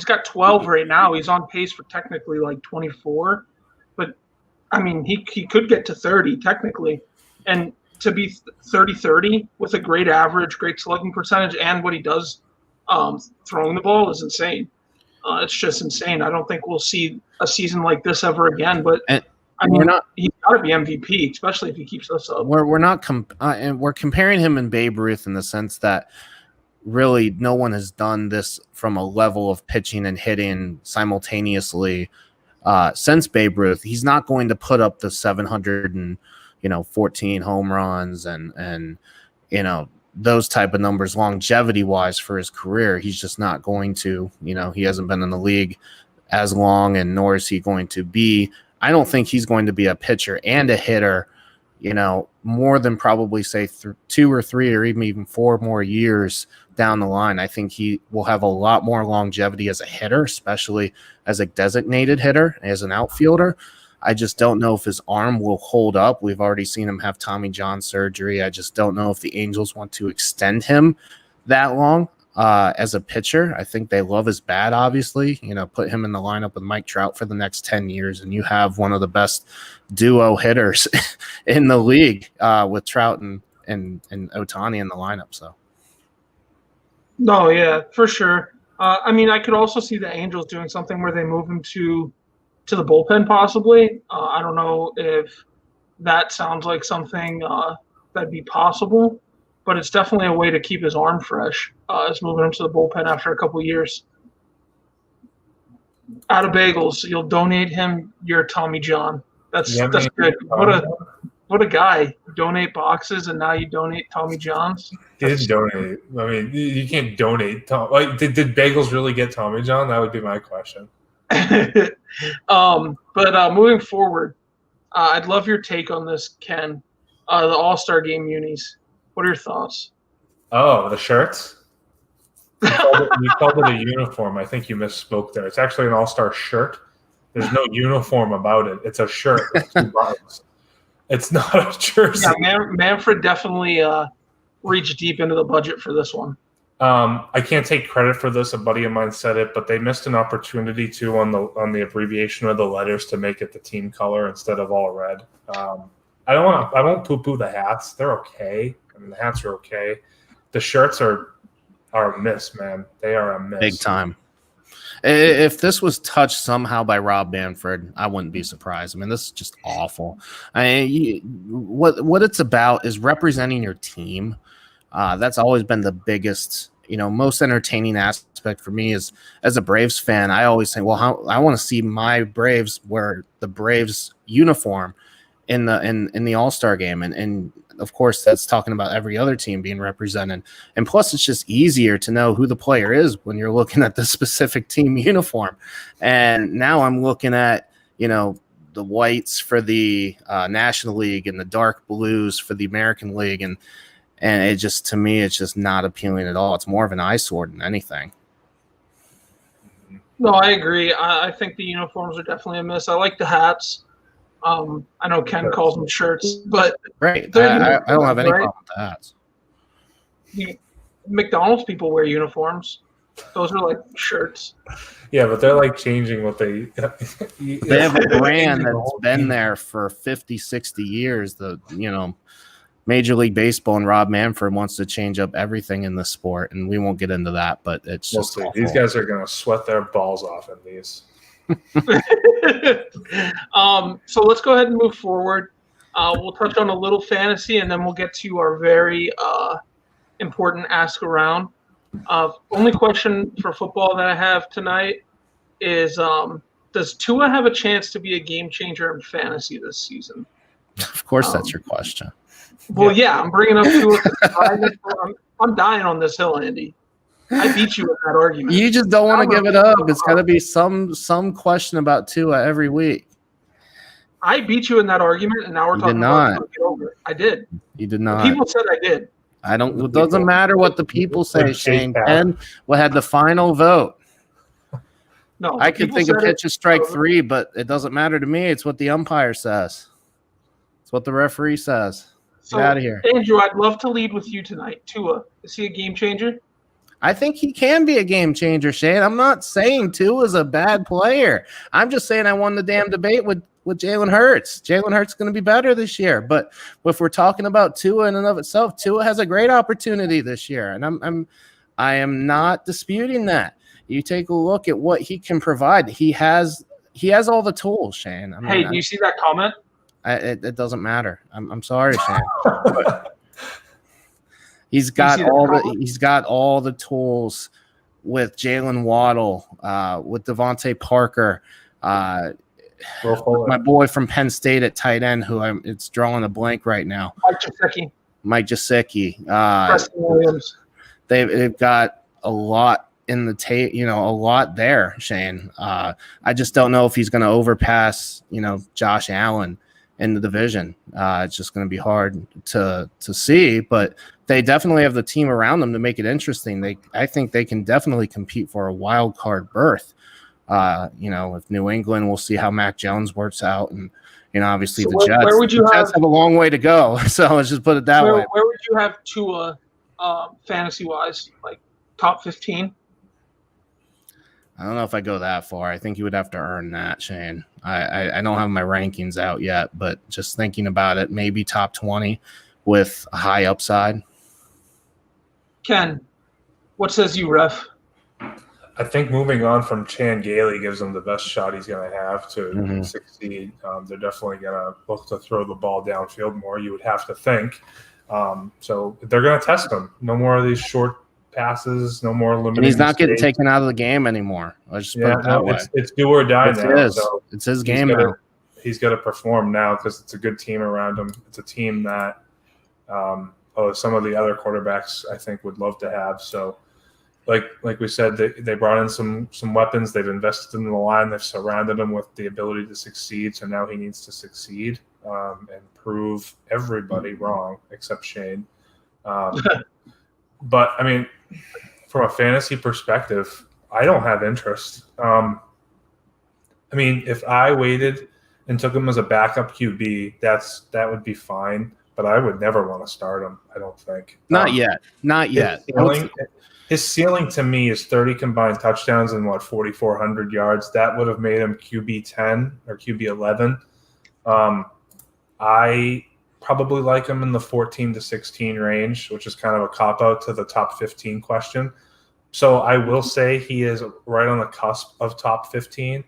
got 12 right now. He's on pace for technically like 24, but I mean, he could get to 30 technically, and to be 30-30 with a great average, great slugging percentage, and what he does throwing the ball is insane. It's just insane. I don't think we'll see a season like this ever again. But he's got to be MVP, especially if he keeps us up. We're comparing him and Babe Ruth in the sense that really no one has done this from a level of pitching and hitting simultaneously since Babe Ruth. He's not going to put up the 714 home runs and those type of numbers longevity wise for his career. He's just not going to. He hasn't been in the league as long, and nor is he going to be. I don't think he's going to be a pitcher and a hitter more than probably say 2 or 3 or even 4 more years down the line. I think he will have a lot more longevity as a hitter, especially as a designated hitter, as an outfielder. I just don't know if his arm will hold up. We've already seen him have Tommy John surgery. I just don't know if the Angels want to extend him that long as a pitcher. I think they love his bat, obviously. Put him in the lineup with Mike Trout for the next 10 years, and you have one of the best duo hitters in the league with Trout and Ohtani in the lineup. So, no, yeah, for sure. I could also see the Angels doing something where they move him to the bullpen possibly. I don't know if that sounds like something that'd be possible, but it's definitely a way to keep his arm fresh, is moving him to the bullpen after a couple years. Out of bagels, you'll donate him your Tommy John. That's good. What a guy. Donate boxes, and now you donate Tommy Johns. He didn't donate. You can't donate. Did bagels really get Tommy John? That would be my question. But moving forward, I'd love your take on this, Ken. The All-Star Game unis. What are your thoughts? Oh, the shirts? You called it a uniform. I think you misspoke there. It's actually an All-Star shirt. There's no uniform about it. It's a shirt with 2 buttons. It's not a jersey. Yeah, Manfred definitely reached deep into the budget for this one. I can't take credit for this. A buddy of mine said it, but they missed an opportunity too on the abbreviation of the letters to make it the team color instead of all red. I won't poo-poo the hats. They're okay. The hats are okay. The shirts are a miss, man. They are a miss. Big time. If this was touched somehow by Rob Manfred, I wouldn't be surprised. This is just awful. What it's about is representing your team. That's always been the biggest, most entertaining aspect for me is as a Braves fan. I always think, well, I want to see my Braves wear the Braves uniform in the All-Star game. And of course, that's talking about every other team being represented. And plus, it's just easier to know who the player is when you're looking at the specific team uniform. And now I'm looking at, the whites for the National League and the dark blues for the American League. And it just, to me, it's just not appealing at all. It's more of an eyesore than anything. No, I agree. I think the uniforms are definitely a miss. I like the hats. I know Ken calls them shirts, but right. I don't have any problem with the hats. McDonald's people wear uniforms. Those are like shirts. Yeah, but they're like changing what they have a brand that's been there for 50, 60 years. Major League Baseball and Rob Manfred wants to change up everything in the sport, and we won't get into that, but it's just these guys are going to sweat their balls off in these. So let's go ahead and move forward. We'll touch on a little fantasy, and then we'll get to our very important ask around. Only question for football that I have tonight is, does Tua have a chance to be a game changer in fantasy this season? Of course, that's your question. Well, yeah, I'm bringing up Tua. I'm dying on this hill, Andy. I beat you with that argument. You just don't want to give it up. It's got to be some question about Tua every week. I beat you in that argument, and now we're talking about get over it. I did. You did not. People said I did. It doesn't matter what the people say, Shane. Ken had the final vote. No, I could think of pitch a strike 3, but it doesn't matter to me. It's what the umpire says. It's what the referee says. Get out of here. Andrew, I'd love to lead with you tonight. Tua, is he a game changer? I think he can be a game changer, Shane. I'm not saying Tua is a bad player. I'm just saying I won the damn debate with Jalen Hurts. Jalen Hurts is going to be better this year. But if we're talking about Tua in and of itself, Tua has a great opportunity this year. And I am not disputing that. You take a look at what he can provide. He has all the tools, Shane. Do you see that comment? It doesn't matter. I'm sorry, Shane. He's got all the tools with Jalen Waddle, with Devontae Parker, my boy from Penn State at tight end, who it's drawing a blank right now. Mike Gesicki. Preston Williams. They've got a lot in the a lot there, Shane. I just don't know if he's going to overpass, Josh Allen in the division. It's just going to be hard to see, but they definitely have the team around them to make it interesting. I think they can definitely compete for a wild card berth. If New England, we'll see how Mac Jones works out, and obviously So the Jets. Where would you Jets have a long way to go, so let's just put it that way. Where would you have Tua, fantasy wise, like top 15? I don't know if I go that far. I think you would have to earn that, Shane. I don't have my rankings out yet, but just thinking about it, maybe top 20 with a high upside. Ken, what says you, ref? I think moving on from Chan Gailey gives him the best shot he's going to have to succeed. They're definitely going to look to throw the ball downfield more, you would have to think. So they're going to test him. No more of these short passes, no more limited. And he's not getting taken out of the game anymore. Let's just put it that way. It's do or die now. So it's his game now. He's got to perform now because it's a good team around him. It's a team that some of the other quarterbacks I think would love to have. So like we said, they brought in some weapons. They've invested in the line. They've surrounded him with the ability to succeed. So now he needs to succeed and prove everybody wrong except Shane. But I mean, from a fantasy perspective, I don't have interest. I mean, if I waited and took him as a backup QB, that would be fine. But I would never want to start him, I don't think. Not yet. His ceiling to me is 30 combined touchdowns and 4,400 yards. That would have made him QB 10 or QB 11. I probably like him in the 14 to 16 range, which is kind of a cop-out to the top 15 question. So I will say he is right on the cusp of top 15.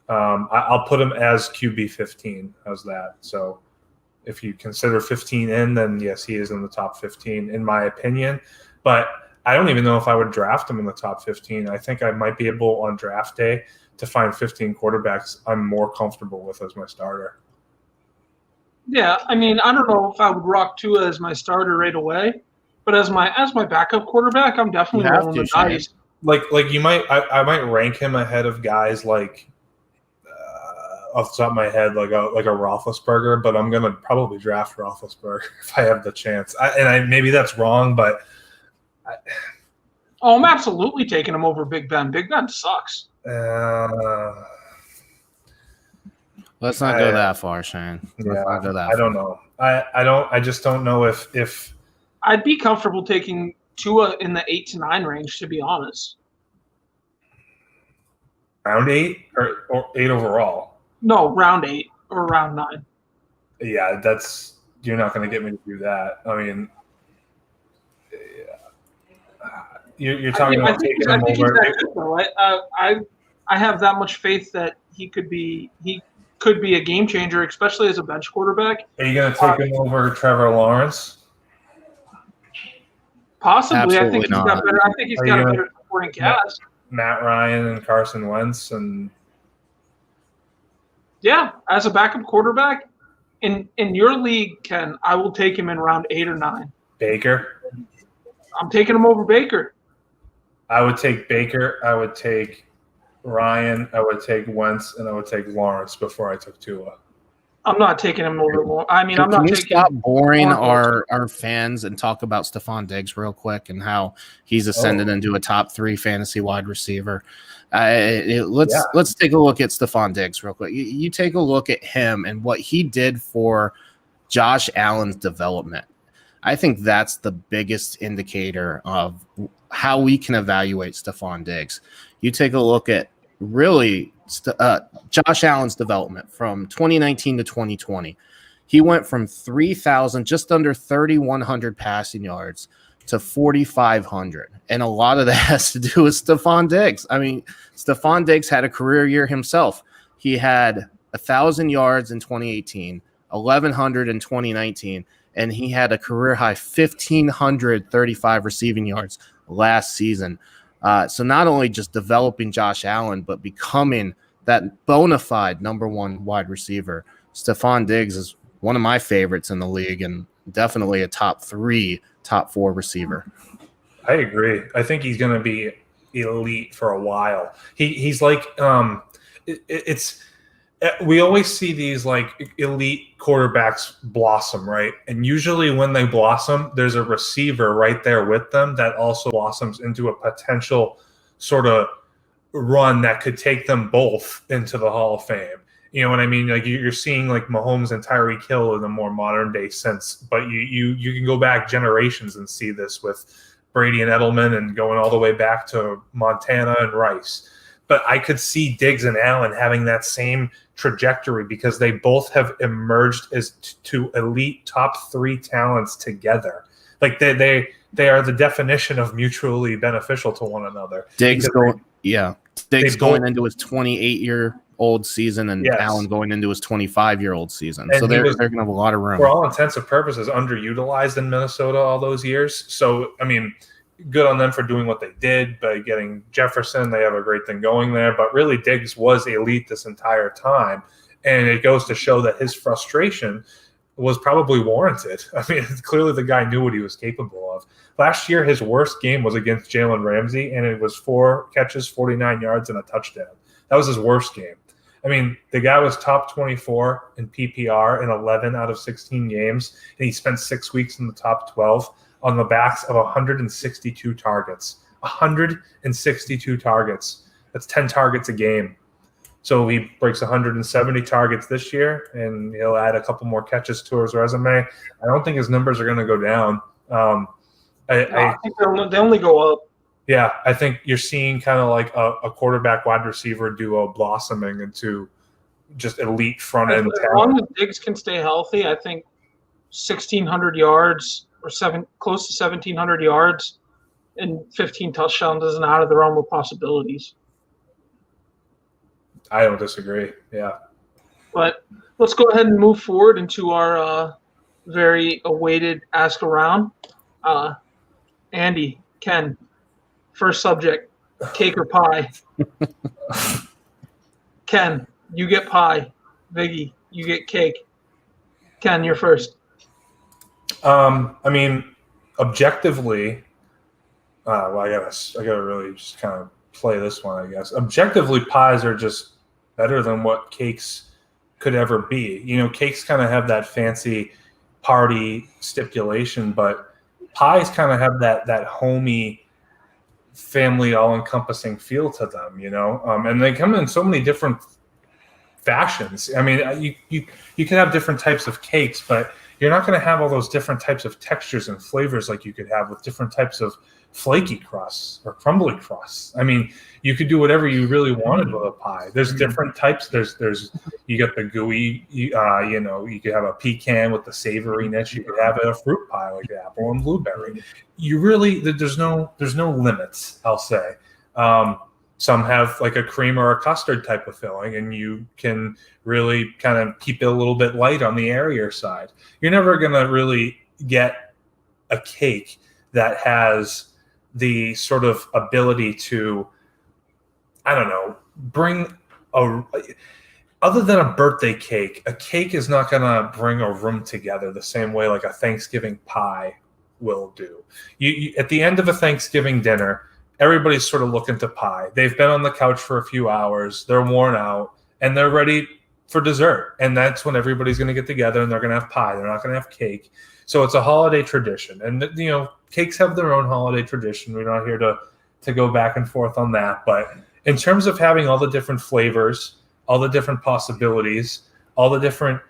I'll put him as QB 15. How's that? So if you consider 15 in, then yes, he is in the top 15 in my opinion. But I don't even know if I would draft him in the top 15. I think I might be able on draft day to find 15 quarterbacks I'm more comfortable with as my starter. Yeah, I mean, I don't know if I would rock Tua as my starter right away, but as my backup quarterback, I'm definitely rolling the dice. Like you might, I might rank him ahead of guys like off the top of my head, like a Roethlisberger, but I'm gonna probably draft Roethlisberger if I have the chance. Maybe that's wrong, but I'm absolutely taking him over Big Ben. Big Ben sucks. Let's not go that far, Shane. Let's not go that far. I don't know. I just don't know if I'd be comfortable taking Tua in the 8 to 9 range, to be honest. Round 8 or 8 overall? No, round 8 or round 9. Yeah, you're not going to get me to do that. I mean, you're talking about taking him over. I have that much faith that he could be a game changer, especially as a bench quarterback. Are you going to take him over Trevor Lawrence? Possibly. Absolutely I think he's got a better supporting cast. Matt Ryan and Carson Wentz and as a backup quarterback in your league, Ken, I will take him in round 8 or 9. Baker. I'm taking him over Baker. I would take Baker. I would take Ryan. I would take Wentz, and I would take Lawrence before I took Tua. I'm not taking him over. I mean, I'm not taking. Can you stop boring our fans and talk about Stephon Diggs real quick and how he's ascended into a top 3 fantasy wide receiver? Let's take a look at Stephon Diggs real quick. You take a look at him and what he did for Josh Allen's development. I think that's the biggest indicator of how we can evaluate Stephon Diggs. You take a look at really Josh Allen's development from 2019 to 2020. He went from 3,000, just under 3,100 passing yards to 4,500. And a lot of that has to do with Stephon Diggs. I mean, Stephon Diggs had a career year himself. He had 1,000 yards in 2018, 1,100 in 2019, and he had a career high 1,535 receiving yards last season. So not only just developing Josh Allen, but becoming that bona fide number 1 wide receiver. Stephon Diggs is one of my favorites in the league and definitely a top 3, top 4 receiver. I agree. I think he's going to be elite for a while. He's like it's we always see these like elite quarterbacks blossom, right? And usually when they blossom, there's a receiver right there with them that also blossoms into a potential sort of run that could take them both into the Hall of Fame. You know what I mean? Like you're seeing like Mahomes and Tyreek Hill in a more modern day sense, but you can go back generations and see this with Brady and Edelman and going all the way back to Montana and Rice. But I could see Diggs and Allen having that same trajectory because they both have emerged as two elite top 3 talents together. Like they are the definition of mutually beneficial to one another. Diggs going into his 28-year-old season and Allen going into his 25-year-old season. And so they're going to have a lot of room. For all intents and purposes, underutilized in Minnesota all those years. So, I mean, good on them for doing what they did by getting Jefferson. They have a great thing going there. But really, Diggs was elite this entire time. And it goes to show that his frustration was probably warranted. I mean, clearly the guy knew what he was capable of. Last year, his worst game was against Jalen Ramsey, and it was 4 catches, 49 yards, and a touchdown. That was his worst game. I mean, the guy was top 24 in PPR in 11 out of 16 games, and he spent 6 weeks in the top 12 on the backs of 162 targets. 162 targets. That's 10 targets a game. So he breaks 170 targets this year, and he'll add a couple more catches to his resume. I don't think his numbers are going to go down. I think they only go up. Yeah, I think you're seeing kind of like a quarterback wide receiver duo blossoming into just elite front end talent. As long as Diggs can stay healthy, I think 1,600 yards or close to 1,700 yards and 15 touchdowns isn't out of the realm of possibilities. I don't disagree. Yeah. But let's go ahead and move forward into our very awaited ask around. Andy, Ken, first subject, cake or pie? Ken, you get pie. Viggy, you get cake. Ken, you're first. I mean, objectively, I gotta really just kind of play this one, I guess. Objectively, pies are just better than what cakes could ever be. You know, cakes kind of have that fancy party stipulation, but pies kind of have that homey, family, all-encompassing feel to them, you know? And they come in so many different fashions. I mean, you can have different types of cakes, but you're not going to have all those different types of textures and flavors like you could have with different types of flaky crusts or crumbly crusts. I mean, you could do whatever you really wanted with a pie. There's different types. There's you got the gooey, you could have a pecan with the savoriness. You could have a fruit pie like apple and blueberry. You really, there's no limits, I'll say. Some have like a cream or a custard type of filling, and you can really kind of keep it a little bit light on the airier side. You're never going to really get a cake that has the sort of ability to, I don't know, bring other than a birthday cake, a cake is not going to bring a room together the same way like a Thanksgiving pie will do. You at the end of a Thanksgiving dinner, everybody's sort of looking to pie. They've been on the couch for a few hours. They're worn out, and they're ready for dessert. And that's when everybody's going to get together, and they're going to have pie. They're not going to have cake. So it's a holiday tradition. And, you know, cakes have their own holiday tradition. We're not here to go back and forth on that. But in terms of having all the different flavors, all the different possibilities, all the different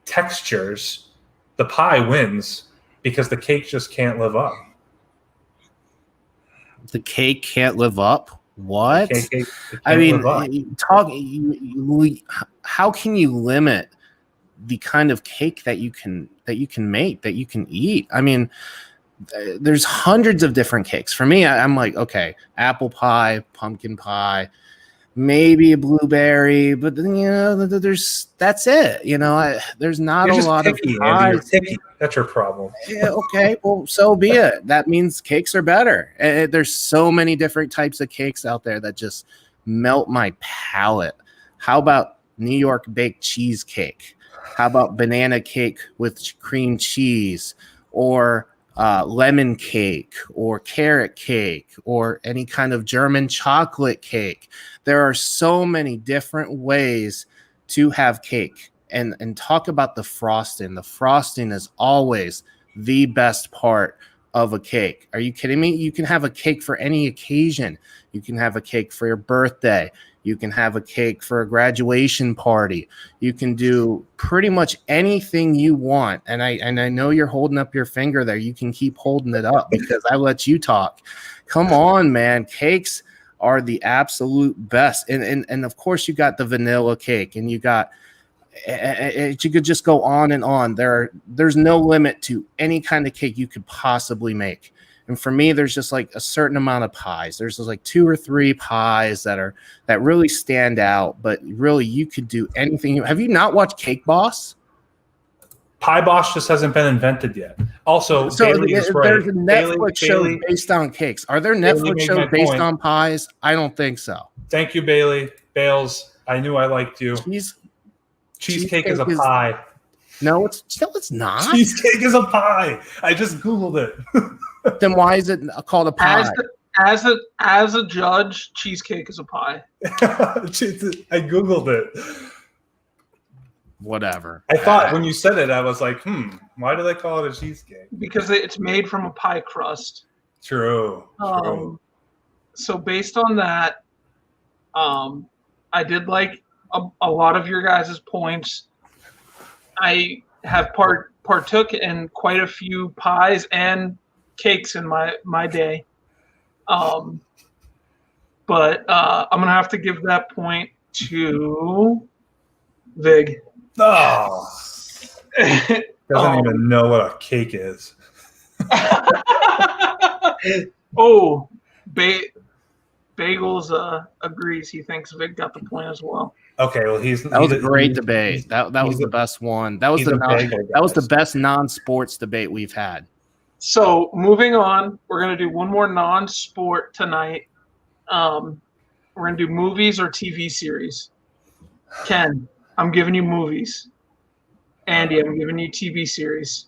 textures, the pie wins because the cake just can't live up. The cake can't live up? What? I mean, how can you limit the kind of cake that you can make, that you can eat? I mean, there's hundreds of different cakes. For me, I'm like, okay, apple pie, pumpkin pie, maybe a blueberry, but then, you know, that's it. You know, there's not a lot of pies. That's your problem. Yeah, okay, well, so be it. That means cakes are better. There's so many different types of cakes out there that just melt my palate. How about New York baked cheesecake? How about banana cake with cream cheese, or lemon cake, or carrot cake, or any kind of German chocolate cake? There are so many different ways to have cake and talk about the frosting. The frosting is always the best part of a cake. Are you kidding me? You can have a cake for any occasion. You can have a cake for your birthday. You can have a cake for a graduation party. You can do pretty much anything you want. And I know you're holding up your finger there. You can keep holding it up because I let you talk. Come on, man. Cakes are the absolute best. And of course you got the vanilla cake, and you got you could just go on and on. There's no limit to any kind of cake you could possibly make. And for me, there's just like a certain amount of pies. There's just like 2 or 3 pies that really stand out. But really, you could do anything. Have you not watched Cake Boss? Pie Boss just hasn't been invented yet. Also, so Bailey is right. There's a Netflix show based on cakes. Are there Netflix shows based on pies? I don't think so. Thank you, Bailey. Bales, I knew I liked you. Cheesecake is a pie. No, it's not. Cheesecake is a pie. I just Googled it. Then why is it called a pie? As a judge, cheesecake is a pie. I Googled it. Whatever. I thought when you said it, I was like, why do they call it a cheesecake? Because it's made from a pie crust. True. So based on that, I did like a lot of your guys' points. I have partook in quite a few pies and cakes in my day. But I'm going to have to give that point to Vig. Oh, doesn't even know what a cake is. Bagels agrees. He thinks Vig got the point as well. Okay, well that was a great debate. That was the best one. That was the best non-sports debate we've had. So moving on, we're gonna do one more non-sport tonight. We're gonna do movies or TV series. Ken, I'm giving you movies. Andy, I'm giving you TV series.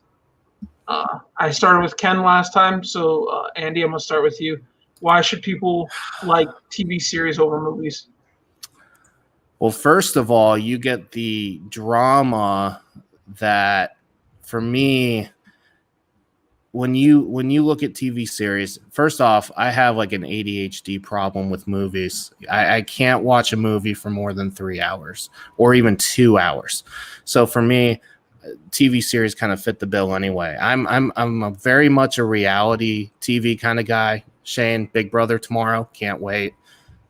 I started with Ken last time, so Andy, I'm gonna start with you. Why should people like TV series over movies? Well, first of all, you get the drama that, for me, when you look at TV series, first off, I have like an ADHD problem with movies. I can't watch a movie for more than 3 hours or even 2 hours. So for me, TV series kind of fit the bill anyway. I'm a very much a reality TV kind of guy. Shane, Big Brother tomorrow, can't wait.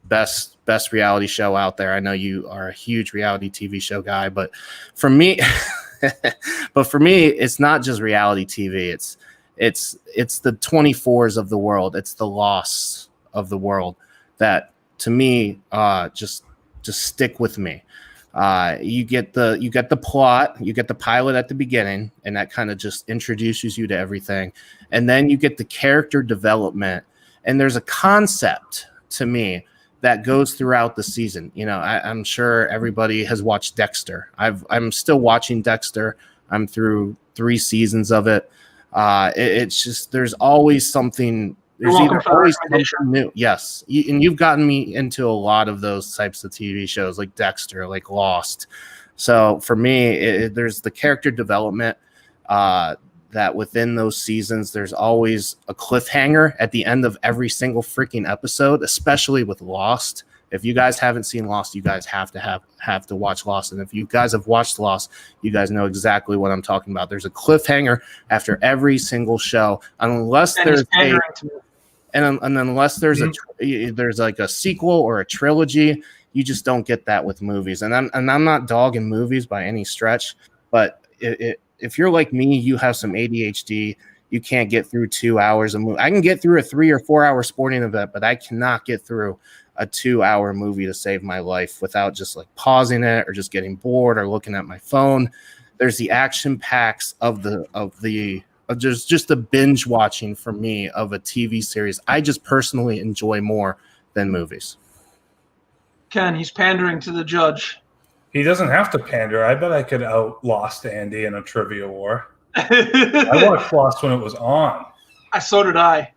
Best reality show out there. I know you are a huge reality TV show guy, but for me, it's not just reality TV. It's the 24s of the world. It's the Lost of the world that, to me, just stick with me. You get the plot, you get the pilot at the beginning, and that kind of just introduces you to everything, and then you get the character development, and there's a concept to me that goes throughout the season. You know, I'm sure everybody has watched Dexter. I'm still watching Dexter. I'm through 3 seasons of it. It's just, there's always something. There's either always something new. Yes. And you've gotten me into a lot of those types of TV shows like Dexter, like Lost. So for me, there's the character development that within those seasons, there's always a cliffhanger at the end of every single freaking episode, especially with Lost. If you guys haven't seen Lost, you guys have to watch Lost. And if you guys have watched Lost, you guys know exactly what I'm talking about. There's a cliffhanger after every single show, unless there's unless there's like a sequel or a trilogy. You just don't get that with movies. And I'm not dogging movies by any stretch, but if you're like me, you have some ADHD. You can't get through 2 hours of movie. I can get through a 3 or 4 hour sporting event, but I cannot get through a 2 hour movie to save my life without just like pausing it or just getting bored or looking at my phone. There's the action packs of just the binge watching for me of a TV series. I just personally enjoy more than movies. Ken, he's pandering to the judge. He doesn't have to pander. I bet I could out-Lost Andy in a trivia war. I watched Lost when it was on. So did I.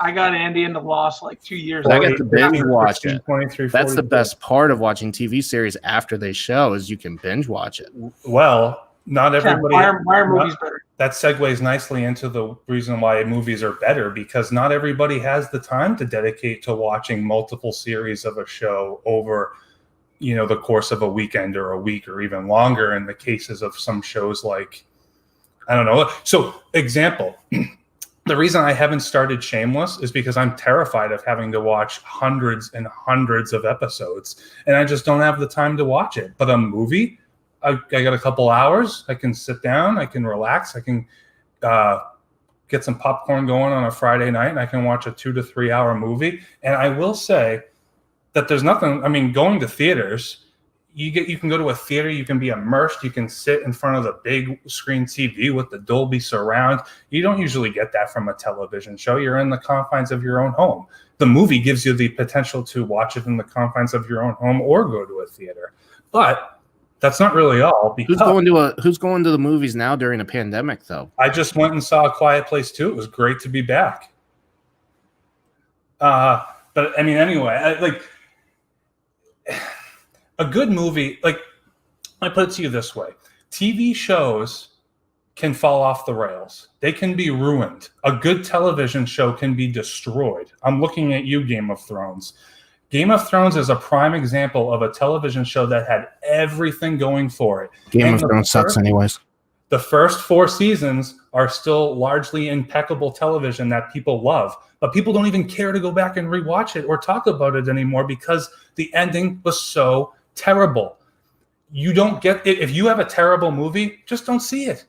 I got Andy into Lost like 2 years I ago. got to binge watch it. 23, That's the 42. best part of watching TV series after they show is you can binge watch it. Well, not everybody. Why are movies better? That segues nicely into the reason why movies are better, because not everybody has the time to dedicate to watching multiple series of a show over, the course of a weekend or a week or even longer in the cases of some shows like, I don't know. So, example, the reason I haven't started Shameless is because I'm terrified of having to watch hundreds and hundreds of episodes, and I just don't have the time to watch it. But a movie, I got a couple hours. I can sit down. I can relax. I can get some popcorn going on a Friday night, and I can watch a 2 to 3 hour movie. And I will say that there's nothing. I mean, going to theaters, you can go to a theater. You can be immersed. You can sit in front of the big screen TV with the Dolby surround. You don't usually get that from a television show. You're in the confines of your own home. The movie gives you the potential to watch it in the confines of your own home or go to a theater, but that's not really all. Who's going to the movies now during the pandemic, though? I just went and saw A Quiet Place 2. It was great to be back. But I mean, anyway, a good movie, I put it to you this way. TV shows can fall off the rails. They can be ruined. A good television show can be destroyed. I'm looking at you, Game of Thrones. Game of Thrones is a prime example of a television show that had everything going for it. Game of Thrones sucks anyways. The first 4 seasons are still largely impeccable television that people love, but people don't even care to go back and rewatch it or talk about it anymore because the ending was so terrible. You don't get it. If you have a terrible movie, just don't see it.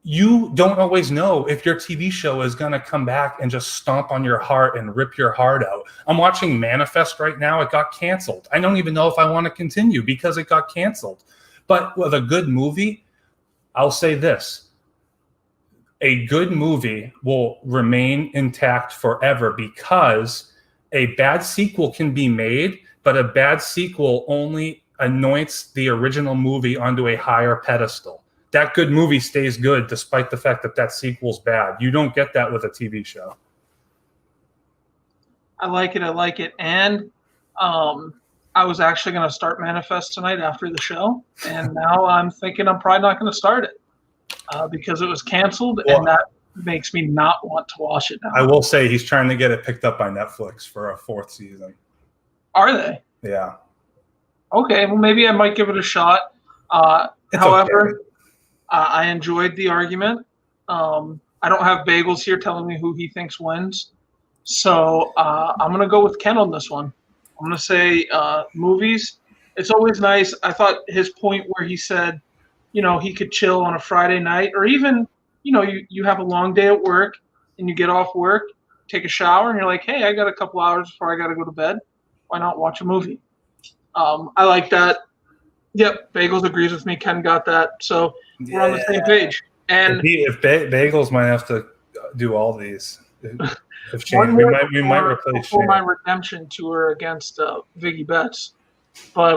You don't always know if your TV show is going to come back and just stomp on your heart and rip your heart out. I'm watching Manifest right now. It got canceled. I don't even know if I want to continue because it got canceled. But with a good movie, I'll say this. A good movie will remain intact forever because a bad sequel can be made, but a bad sequel only anoints the original movie onto a higher pedestal. That good movie stays good despite the fact that sequel's bad. You don't get that with a TV show. I like it. And I was actually going to start Manifest tonight after the show, and now I'm thinking I'm probably not going to start it because it was canceled, and that makes me not want to watch it now. I will say he's trying to get it picked up by Netflix for a 4th season. Are they? Yeah. Okay, well, maybe I might give it a shot. However, I enjoyed the argument. I don't have Bagels here telling me who he thinks wins. So I'm going to go with Ken on this one. I'm going to say movies. It's always nice. I thought his point where he said, he could chill on a Friday night, or even, you have a long day at work and you get off work, take a shower, and you're like, hey, I got a couple hours before I got to go to bed. Why not watch a movie? I like that. Yep, Bagels agrees with me. Ken got that. So we're on the same page. And if Bagels might have to do all these. If Shane, we might replace Shane. My redemption tour against Viggy Betts. But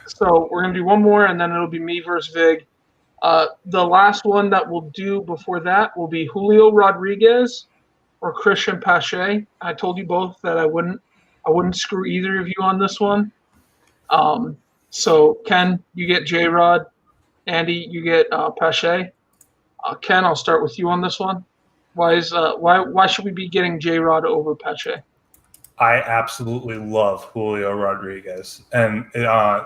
so we're gonna do one more, and then it'll be me versus Vig. The last one that we'll do before that will be Julio Rodriguez or Christian Pache. I told you both that I wouldn't screw either of you on this one. So Ken, you get J-Rod. Andy, you get Pache. Ken, I'll start with you on this one. Why should we be getting J-Rod over Pache? I absolutely love Julio Rodriguez, and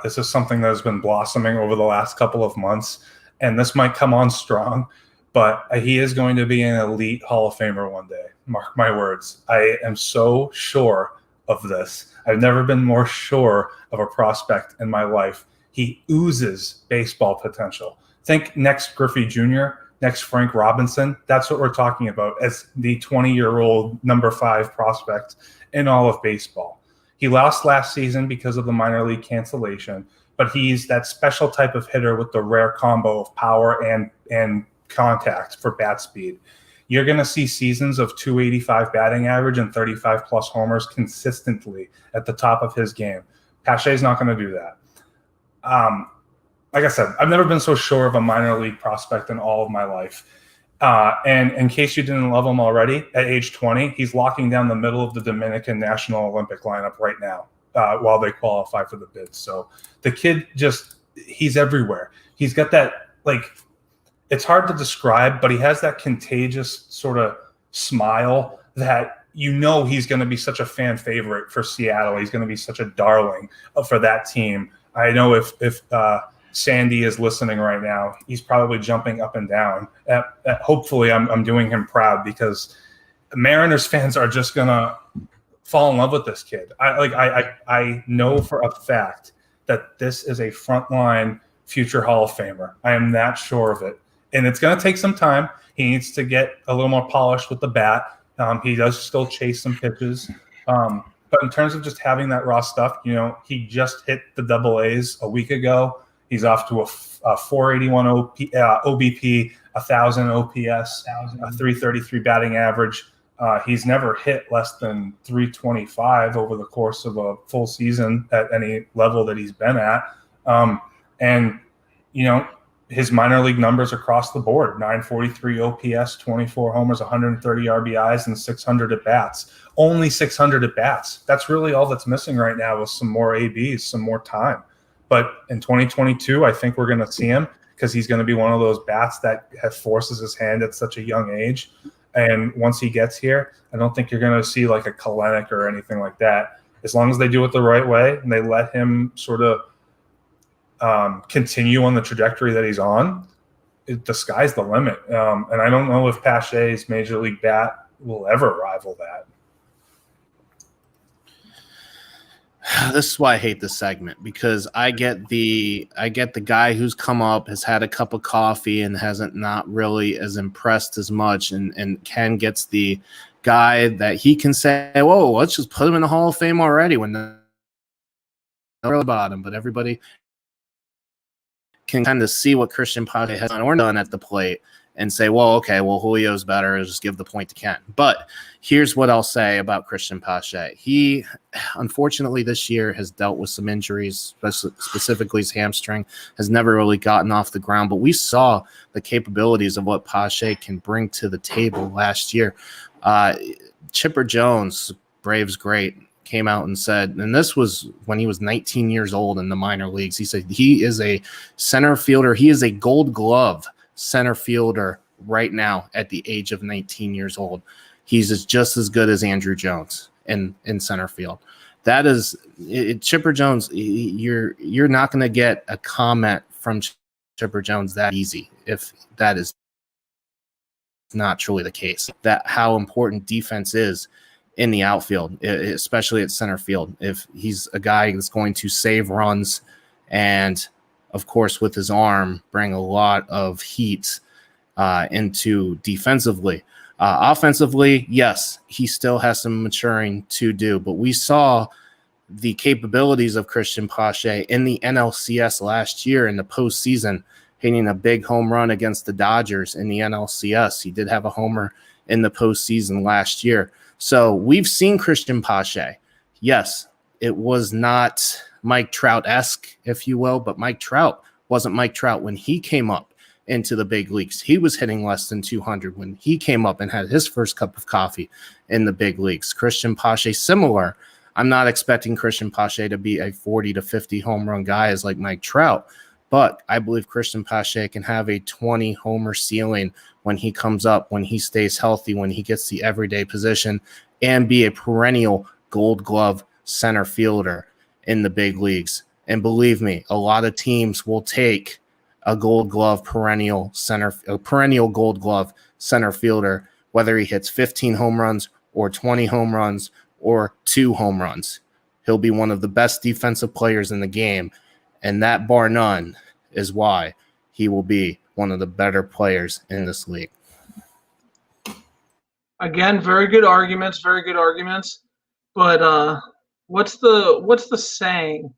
this is something that has been blossoming over the last couple of months. And this might come on strong, but he is going to be an elite Hall of Famer one day. Mark my words. I am so sure of this. I've never been more sure of a prospect in my life. He oozes baseball potential. Think next Griffey Jr., next Frank Robinson. That's what we're talking about as the 20-year-old number 5 prospect in all of baseball. He lost last season because of the minor league cancellation, but he's that special type of hitter with the rare combo of power and contact for bat speed. You're going to see seasons of 285 batting average and 35-plus homers consistently at the top of his game. Pache's not going to do that. Like I said, I've never been so sure of a minor league prospect in all of my life. And in case you didn't love him already, at age 20, he's locking down the middle of the Dominican National Olympic lineup right now while they qualify for the bids. So the kid he's everywhere. He's got that, like, it's hard to describe, but he has that contagious sort of smile that he's going to be such a fan favorite for Seattle. He's going to be such a darling for that team. I know if Sandy is listening right now, he's probably jumping up and down. Hopefully I'm doing him proud, because Mariners fans are just gonna fall in love with this kid. I know for a fact that this is a frontline future Hall of Famer. I am that sure of it, and it's gonna take some time. He needs to get a little more polished with the bat. He does still chase some pitches, but in terms of just having that raw stuff, he just hit the double A's a week ago. He's off to a 481 OBP, 1,000 OPS, a 333 batting average. He's never hit less than 325 over the course of a full season at any level that he's been at. And his minor league numbers across the board: 943 OPS, 24 homers, 130 RBIs, and 600 at-bats. Only 600 at-bats. That's really all that's missing right now, is some more ABs, some more time. But in 2022, I think we're going to see him, because he's going to be one of those bats that forces his hand at such a young age. And once he gets here, I don't think you're going to see like a Kalenic or anything like that. As long as they do it the right way and they let him sort of continue on the trajectory that he's on, the sky's the limit. And I don't know if Pache's major league bat will ever rival that. This is why I hate this segment, because I get the guy who's come up, has had a cup of coffee, and hasn't not really as impressed as much, and Ken gets the guy that he can say, whoa, let's just put him in the Hall of Fame already, when the about him. But everybody can kind of see what Christian Pache has done at the plate and say, well, okay, well, Julio's better, I'll just give the point to Ken. But here's what I'll say about Christian Pache. He, unfortunately, this year has dealt with some injuries, specifically his hamstring, has never really gotten off the ground. But we saw the capabilities of what Pache can bring to the table last year. Chipper Jones, Braves great, came out and said, and this was when he was 19 years old in the minor leagues, he said he is a center fielder. He is a Gold Glove center fielder right now at the age of 19 years old. He's just as good as Andrew Jones in center field. That is Chipper Jones. You're not going to get a comment from Chipper Jones that easy if that is not truly the case. That how important defense is in the outfield, especially at center field. If he's a guy that's going to save runs and, of course, with his arm, bring a lot of heat into defensively. Offensively, yes, he still has some maturing to do, but we saw the capabilities of Christian Pache in the NLCS last year in the postseason, hitting a big home run against the Dodgers in the NLCS. He did have a homer in the postseason last year. So we've seen Christian Pache. Yes, it was not Mike Trout-esque, if you will, but Mike Trout wasn't Mike Trout when he came up into the big leagues. He was hitting less than 200 when he came up and had his first cup of coffee in the big leagues. Christian Pache, similar. I'm not expecting Christian Pache to be a 40 to 50 home run guy as like Mike Trout, but I believe Christian Pache can have a 20 homer ceiling when he comes up, when he stays healthy, when he gets the everyday position, and be a perennial Gold Glove center fielder in the big leagues. And believe me, a lot of teams will take a Gold Glove perennial Gold Glove center fielder, whether he hits 15 home runs or 20 home runs or 2 home runs. He'll be one of the best defensive players in the game, and that, bar none, is why he will be one of the better players in this league. Again, very good arguments. But what's the saying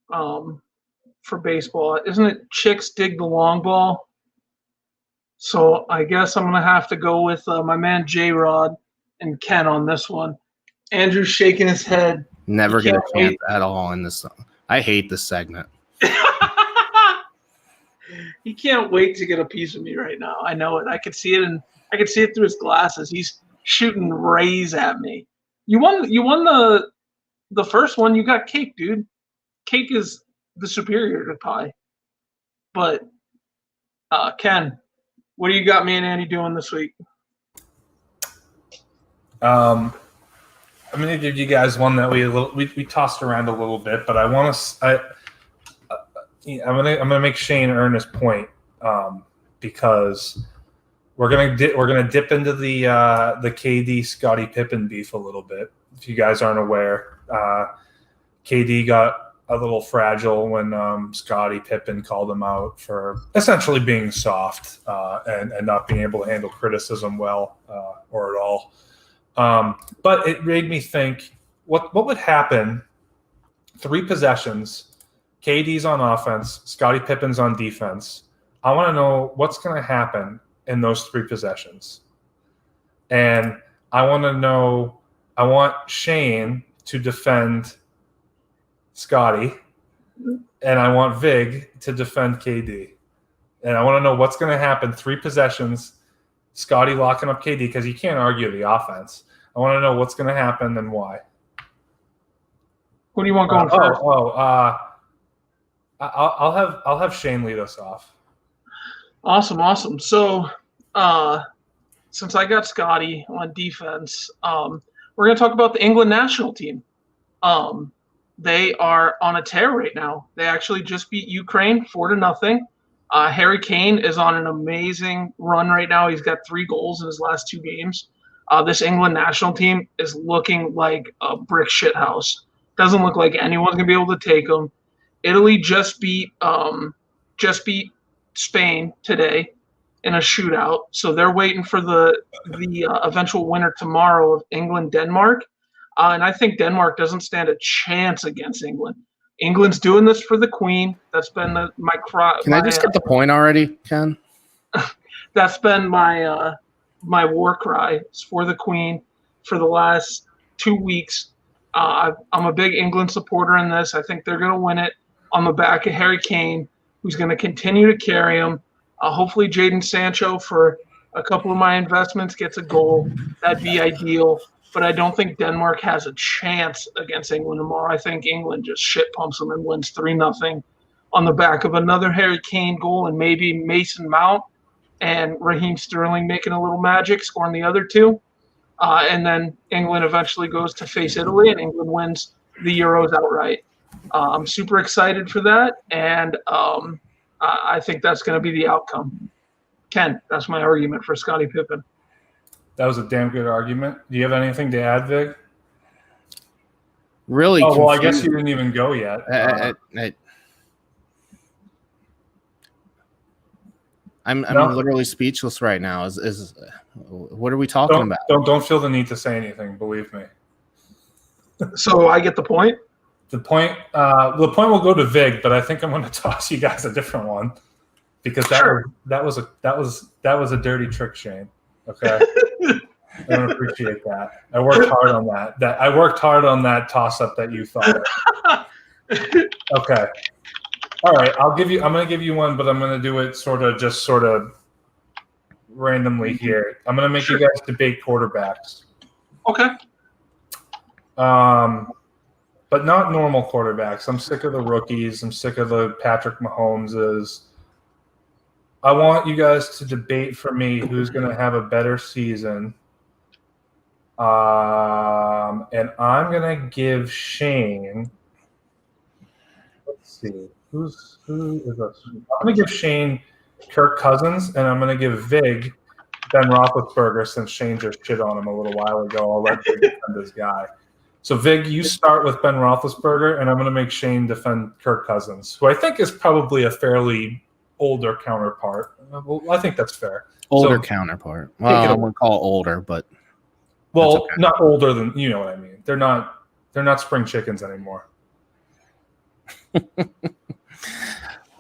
for baseball? Isn't it chicks dig the long ball? So I guess I'm going to have to go with my man J-Rod and Ken on this one. Andrew's shaking his head. Never get a chance at all in this song. I hate this segment. He can't wait to get a piece of me right now. I know it. I could see it, and I could see it through his glasses. He's shooting rays at me. You won the first one. You got cake, dude. Cake is the superior to pie. But Ken, what do you got me and Andy doing this week? I'm going to give you guys one that we tossed around a little bit, but I'm going to make Shane earn his point because we're going to dip into the KD Scottie Pippen beef a little bit. If you guys aren't aware, KD got a little fragile when Scottie Pippen called him out for essentially being soft and not being able to handle criticism well or at all. But it made me think, what would happen? 3 possessions, KD's on offense, Scottie Pippen's on defense. I want to know what's going to happen in those 3 possessions. And I want Shane to defend Scottie, and I want Vig to defend KD. And I want to know what's going to happen. 3 possessions, Scottie locking up KD because you can't argue the offense. I want to know what's going to happen and why. Who do you want going first? I'll have Shane lead us off. Awesome. So, since I got Scottie on defense, we're going to talk about the England national team. They are on a tear right now. They actually just beat Ukraine 4-0. Harry Kane is on an amazing run right now. He's got 3 goals in his last 2 games. This England national team is looking like a brick shit house. Doesn't look like anyone's gonna be able to take them. Italy just beat Spain today in a shootout, so they're waiting for the eventual winner tomorrow of England-Denmark. And I think Denmark doesn't stand a chance against England. England's doing this for the Queen. That's been my cry. Can I just get the point already, Ken? That's been my war cry. It's for the Queen for the last 2 weeks. I'm a big England supporter in this. I think they're going to win it on the back of Harry Kane, who's going to continue to carry him. Hopefully Jadon Sancho for a couple of my investments gets a goal. That'd be ideal. But I don't think Denmark has a chance against England tomorrow. I think England just shit pumps them and wins 3-0 on the back of another Harry Kane goal and maybe Mason Mount and Raheem Sterling making a little magic, scoring the other 2. And then England eventually goes to face Italy, and England wins the Euros outright. I'm super excited for that, and I think that's going to be the outcome. Ken, that's my argument for Scottie Pippen. That was a damn good argument. Do you have anything to add, Vig? Really? Oh, well, I guess you didn't even go yet. I'm literally speechless right now. Is what are we talking about? Don't feel the need to say anything. Believe me. So I get the point. The point will go to Vig, but I think I'm going to toss you guys a different one because that was a dirty trick, Shane. Okay. I don't appreciate that. I worked hard on that. I worked hard on that toss-up that you thought of. Okay. All right. I'm going to give you one, but I'm going to do it sort of randomly here. I'm going to make you guys debate quarterbacks. Okay. But not normal quarterbacks. I'm sick of the rookies. I'm sick of the Patrick Mahomeses. I want you guys to debate for me who's going to have a better season. And I'm going to give Shane. Let's see. Who is this? I'm going to give Shane Kirk Cousins, and I'm going to give Vig Ben Roethlisberger since Shane just shit on him a little while ago. I'll let Vig defend this guy. So, Vig, you start with Ben Roethlisberger, and I'm going to make Shane defend Kirk Cousins, who I think is probably a fairly older counterpart. Well, I think that's fair. Older counterpart. Well, I wouldn't call older, but okay. Not older than, you know what I mean. They're not spring chickens anymore.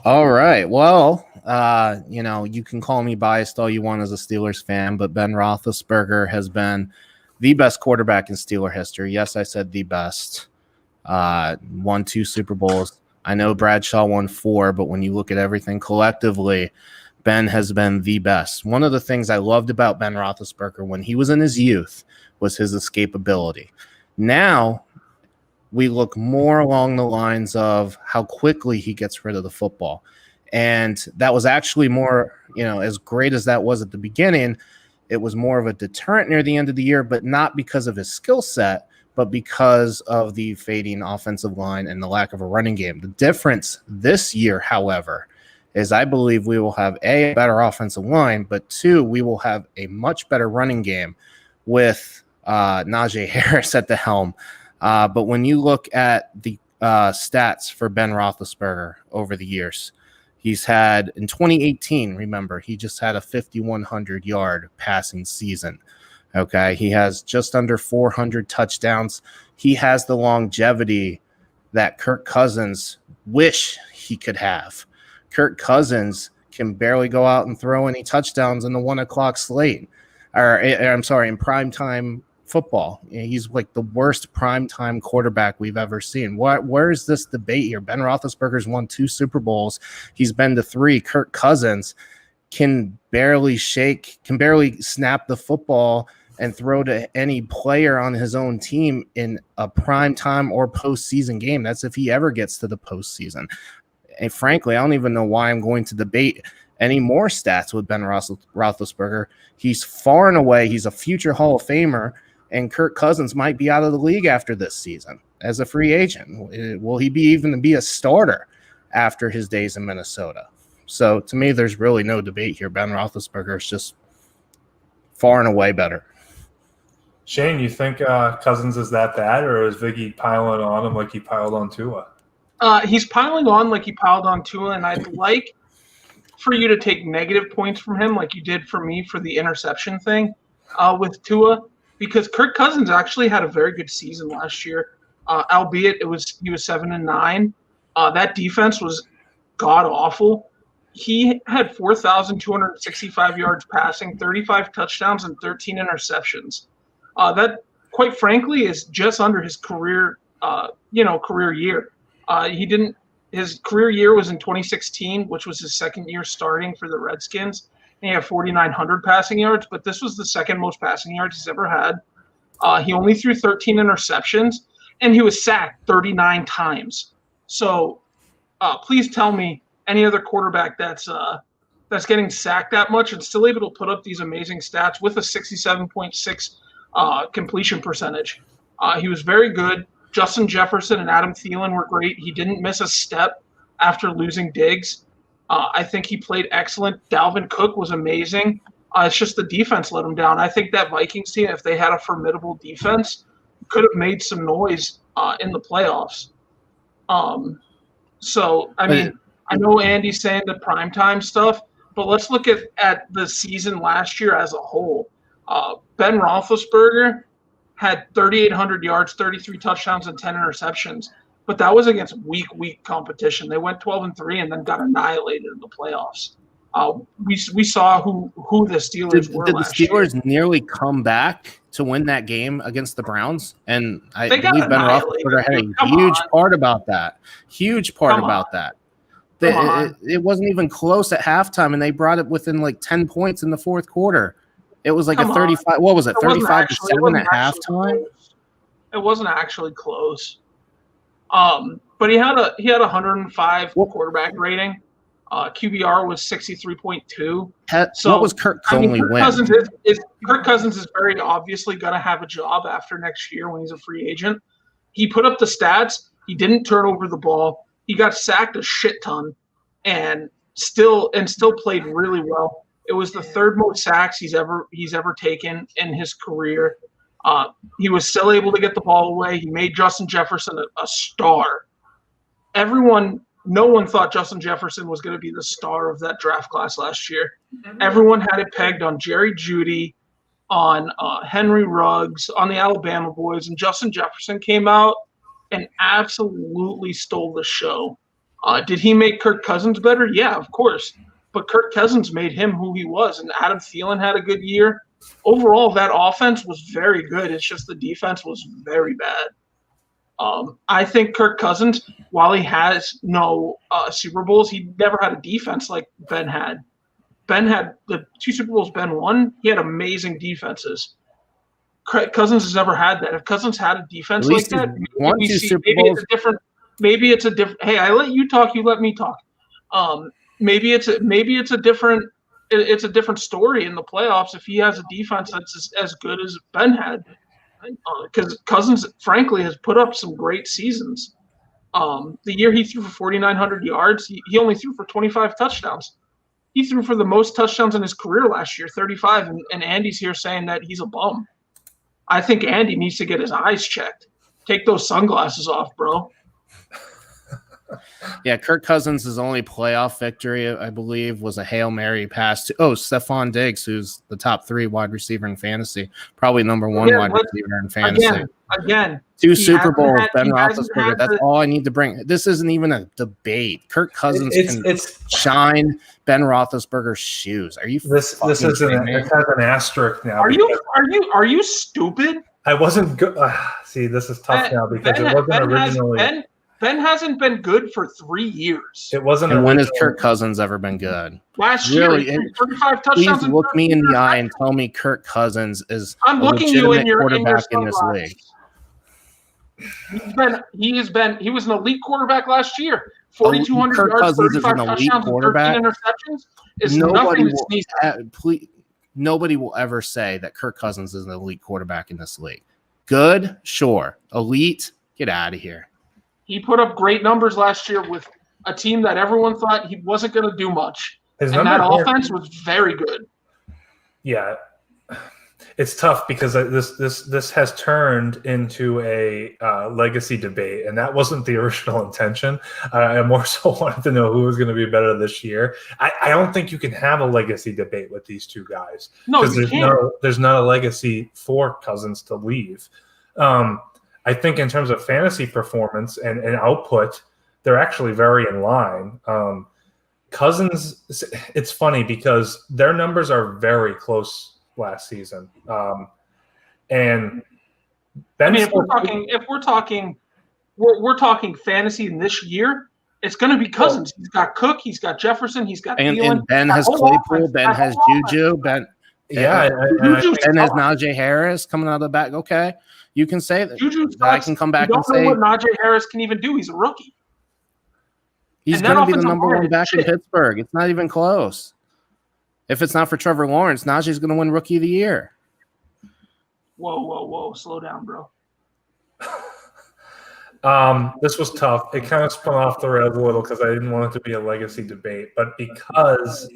All right. Well, you can call me biased all you want as a Steelers fan, but Ben Roethlisberger has been the best quarterback in Steeler history. Yes, I said the best. Won 2 Super Bowls. I know Bradshaw won 4, but when you look at everything collectively, Ben has been the best. One of the things I loved about Ben Roethlisberger when he was in his youth was his escapability. Now we look more along the lines of how quickly he gets rid of the football. And that was actually more, as great as that was at the beginning, it was more of a deterrent near the end of the year, but not because of his skill set, but because of the fading offensive line and the lack of a running game. The difference this year, however, is I believe we will have a better offensive line, but 2, we will have a much better running game with Najee Harris at the helm. But when you look at the stats for Ben Roethlisberger over the years, he's had, in 2018, remember, he just had a 5,100-yard passing season. Okay, he has just under 400 touchdowns. He has the longevity that Kirk Cousins wish he could have. Kirk Cousins can barely go out and throw any touchdowns in the 1 o'clock slate. In primetime football. He's like the worst primetime quarterback we've ever seen. Where is this debate here? Ben Roethlisberger's won 2 Super Bowls. He's been to 3. Kirk Cousins can barely snap the football and throw to any player on his own team in a primetime or postseason game. That's if he ever gets to the postseason. And frankly, I don't even know why I'm going to debate any more stats with Ben Roethlisberger. He's far and away, he's a future Hall of Famer, and Kirk Cousins might be out of the league after this season as a free agent. Will he even be a starter after his days in Minnesota? So to me, there's really no debate here. Ben Roethlisberger is just far and away better. Shane, you think Cousins is that bad, or is Viggy piling on him like he piled on Tua? He's piling on like he piled on Tua, and I'd like for you to take negative points from him like you did for me for the interception thing with Tua, because Kirk Cousins actually had a very good season last year, albeit he was 7-9. That defense was god-awful. He had 4,265 yards passing, 35 touchdowns, and 13 interceptions. That, quite frankly, is just under his career year. His career year was in 2016, which was his second year starting for the Redskins. And he had 4,900 passing yards, but this was the second most passing yards he's ever had. He only threw 13 interceptions, and he was sacked 39 times. So please tell me any other quarterback that's getting sacked that much and still able to put up these amazing stats with a 67.6 completion percentage. He was very good. Justin Jefferson and Adam Thielen were great. He didn't miss a step after losing Diggs. I think he played excellent. Dalvin Cook was amazing. It's just the defense let him down. I think that Vikings team, if they had a formidable defense, could have made some noise in the playoffs. I know Andy's saying the primetime stuff, but let's look at the season last year as a whole. Ben Roethlisberger had 3,800 yards, 33 touchdowns, and 10 interceptions. But that was against weak competition. They went 12-3 and then got annihilated in the playoffs. We saw who the Steelers were last year. Did the Steelers nearly come back to win that game against the Browns? And I believe Ben Roethlisberger had a huge part about that. It wasn't even close at halftime, and they brought it within like 10 points in the fourth quarter. It was like 35. What was it? 35-7 at halftime. It wasn't actually close. But he had a 105 quarterback rating. QBR was 63.2. So what was Kirk's only win? Kirk Cousins is very obviously going to have a job after next year when he's a free agent. He put up the stats. He didn't turn over the ball. He got sacked a shit ton, and still played really well. It was the third most sacks he's ever taken in his career. He was still able to get the ball away. He made Justin Jefferson a star. No one thought Justin Jefferson was going to be the star of that draft class last year. Mm-hmm. Everyone had it pegged on Jerry Jeudy, on Henry Ruggs, on the Alabama boys, and Justin Jefferson came out and absolutely stole the show. Did he make Kirk Cousins better? Yeah, of course. But Kirk Cousins made him who he was, and Adam Thielen had a good year. Overall, that offense was very good. It's just the defense was very bad. I think Kirk Cousins, while he has no Super Bowls, he never had a defense like Ben had. Ben had the 2 Super Bowls Ben won. He had amazing defenses. Cousins has never had that. If Cousins had a defense like that, maybe it's a different. Hey, I let you talk. You let me talk. Maybe it's a different. It's a different story in the playoffs if he has a defense that's as good as Ben had. Because Cousins, frankly, has put up some great seasons. The year he threw for 4,900 yards, he only threw for 25 touchdowns. He threw for the most touchdowns in his career last year, 35, and Andy's here saying that he's a bum. I think Andy needs to get his eyes checked. Take those sunglasses off, bro. Yeah, Kirk Cousins' only playoff victory, I believe, was a Hail Mary pass to Stephon Diggs, who's the top 3 wide receiver in fantasy, probably number 1 wide receiver in fantasy. Again, 2 Super Bowls, Ben Roethlisberger. That's all I need to bring. This isn't even a debate. Kirk Cousins can shine Ben Roethlisberger's shoes. Are you? This is it has an asterisk now. Are you stupid? I wasn't good. See, this is tough now because it wasn't originally. Ben hasn't been good for 3 years. It wasn't. And when has Kirk Cousins ever been good? Last year, 35 touchdowns. Please look me in the eye and tell me Kirk Cousins is a legitimate quarterback in this league. He was an elite quarterback last year. 4,200 yards, 35 touchdowns, and 13 interceptions is nothing to sneeze at. Nobody will ever say that Kirk Cousins is an elite quarterback in this league. Good, sure. Elite, get out of here. He put up great numbers last year with a team that everyone thought he wasn't going to do much. And that offense was very good. Yeah. It's tough because this has turned into a legacy debate, and that wasn't the original intention. I more so wanted to know who was going to be better this year. I don't think you can have a legacy debate with these 2 guys. No, there's not a legacy for Cousins to leave. I think in terms of fantasy performance and output, they're actually very in line. Cousins, it's funny because their numbers are very close last season. And Ben, if we're talking fantasy in this year, it's going to be Cousins. He's got Cook, he's got Jefferson, he's got Thielen. And Ben has Claypool, Ben has Juju, Ben has Najee Harris coming out of the back. Okay. You can say that. I can come back and say. You don't know what Najee Harris can even do. He's a rookie. He's going to be the number 1 back in Pittsburgh. It's not even close. If it's not for Trevor Lawrence, Najee's going to win Rookie of the Year. Whoa. Slow down, bro. This was tough. It kind of spun off the rails a little because I didn't want it to be a legacy debate. But because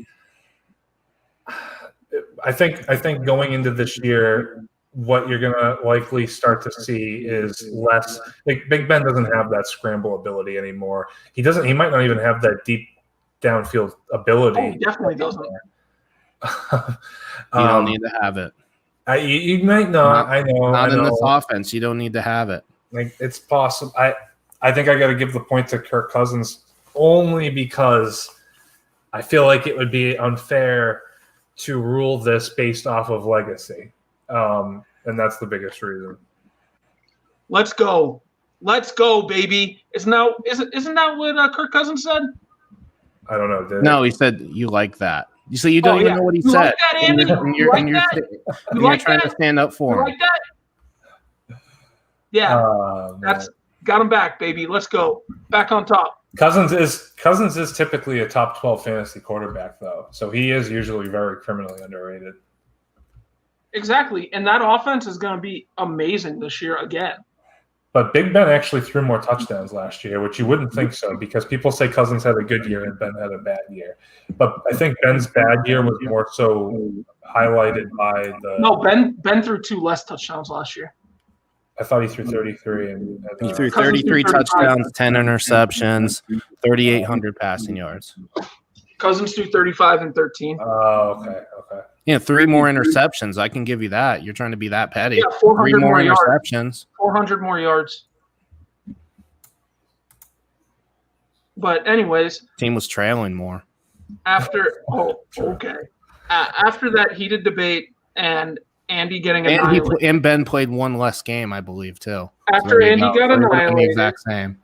I think going into this year, what you're going to likely start to see is less like Big Ben doesn't have that scramble ability anymore. He might not even have that deep downfield ability. Oh, he definitely doesn't. You don't need to have it. You might not. I know. Not in this offense. You don't need to have it. Like it's possible. I think I got to give the point to Kirk Cousins only because I feel like it would be unfair to rule this based off of legacy. And that's the biggest reason. Let's go, baby! Isn't that what Kirk Cousins said? I don't know. No, he said you like that. So you don't even know what he said. Like that, Andy? You're trying to stand up for him. Like that? Yeah, that's got him back, baby. Let's go back on top. Cousins is typically a top 12 fantasy quarterback, though, so he is usually very criminally underrated. Exactly, and that offense is going to be amazing this year again. But Big Ben actually threw more touchdowns last year, which you wouldn't think so because people say Cousins had a good year and Ben had a bad year. But I think Ben's bad year was more so highlighted by the – No, Ben threw 2 less touchdowns last year. I thought he threw 33. He threw 33 touchdowns, 10 interceptions, 3,800 passing yards. Cousins threw 35 and 13. Oh, okay. Yeah, 3 more interceptions. I can give you that. You're trying to be that petty. Yeah, 400 3 more interceptions. Yards. 400 more yards. But anyways. Team was trailing more. After that heated debate and Andy getting And annihilated. and Ben played one less game, I believe, too. After Andy got The annihilated, exact same.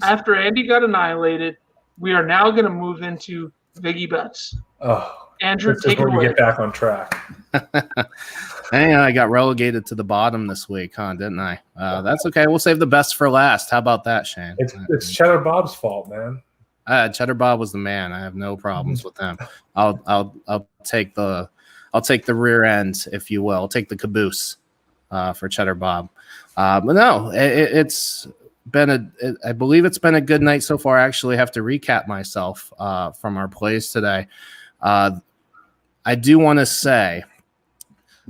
after Andy got annihilated, we are now going to move into Viggy Bets. Oh, Andrew, this is take it where you away. get back on track. Hey, I got relegated to the bottom this week, huh? Didn't I? That's okay. We'll save the best for last. How about that, Shane? It's Cheddar Bob's fault, man. Cheddar Bob was the man. I have no problems with him. I'll take the rear end, if you will. I'll take the caboose for Cheddar Bob. But no, it's been I believe it's been a good night so far. I actually have to recap myself from our plays today. I do want to say,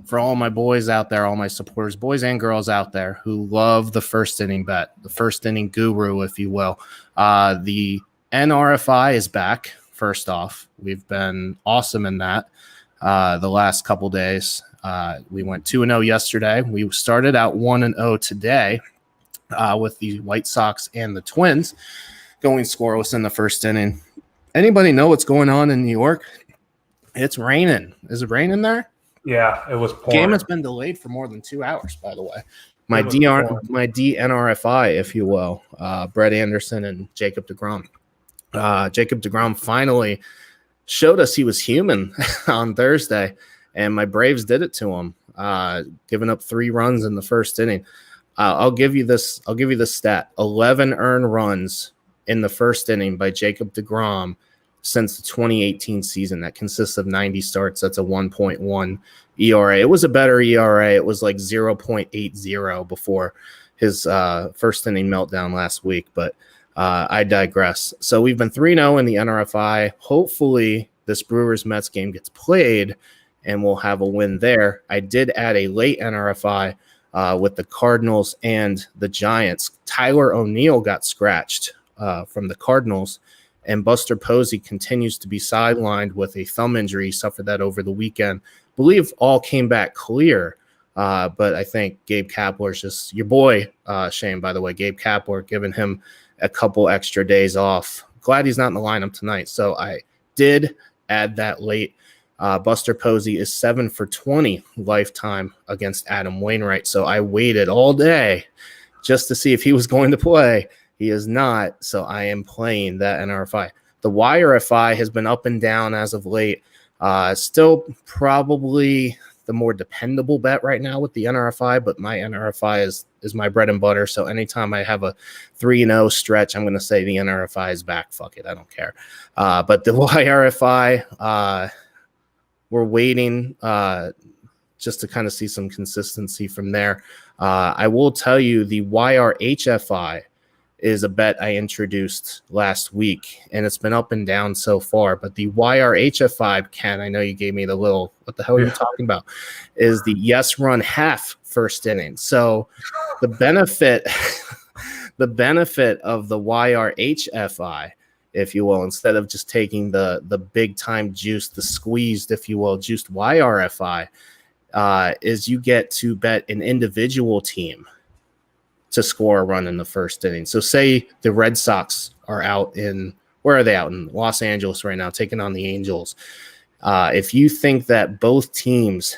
for all my boys out there, all my supporters, boys and girls out there who love the first inning bet, the first inning guru, if you will, the NRFI is back. First off, we've been awesome in that the last couple days. We went 2-0 yesterday. We started out 1-0 today with the White Sox and the Twins going scoreless in the first inning. Anybody know what's going on in New York? It's raining. Is it raining there? Yeah, it was pouring. Game has been delayed for more than 2 hours, by the way. My DNRFI, if you will, Brett Anderson and Jacob deGrom. Jacob deGrom finally showed us he was human on Thursday, and my Braves did it to him, giving up 3 runs in the first inning. I'll give you this stat: 11 earned runs in the first inning by Jacob deGrom since the 2018 season. That consists of 90 starts. That's a 1.1 ERA. It was a better ERA. It was like 0.80 before his first inning meltdown last week, but I digress. So we've been 3-0 in the NRFI. Hopefully this Brewers-Mets game gets played and we'll have a win there. I did add a late NRFI with the Cardinals and the Giants. Tyler O'Neill got scratched from the Cardinals, and Buster Posey continues to be sidelined with a thumb injury. He suffered that over the weekend. I believe all came back clear, but I think Gabe Kapler's just your boy, Shane, by the way. Gabe Kapler, giving him a couple extra days off. Glad he's not in the lineup tonight. So I did add that late. Buster Posey is 7 for 20 lifetime against Adam Wainwright. So I waited all day just to see if he was going to play. He is not, so I am playing that NRFI. The YRFI has been up and down as of late. Still probably the more dependable bet right now with the NRFI, but my NRFI is my bread and butter. So anytime I have a 3-0 stretch, I'm going to say the NRFI is back. Fuck it, I don't care. But the YRFI, we're waiting just to kind of see some consistency from there. I will tell you the YRHFI is a bet I introduced last week, and it's been up and down so far. But the YRHF5, Ken, I know you gave me the little, what the hell are you talking about, is the yes run half first inning. So the benefit of the YRHFI, if you will, instead of just taking the big time juice, the squeezed, if you will, juiced YRFI, is you get to bet an individual team to score a run in the first inning. So say the Red Sox are out in, where are they out in? Los Angeles right now, taking on the Angels. If you think that both teams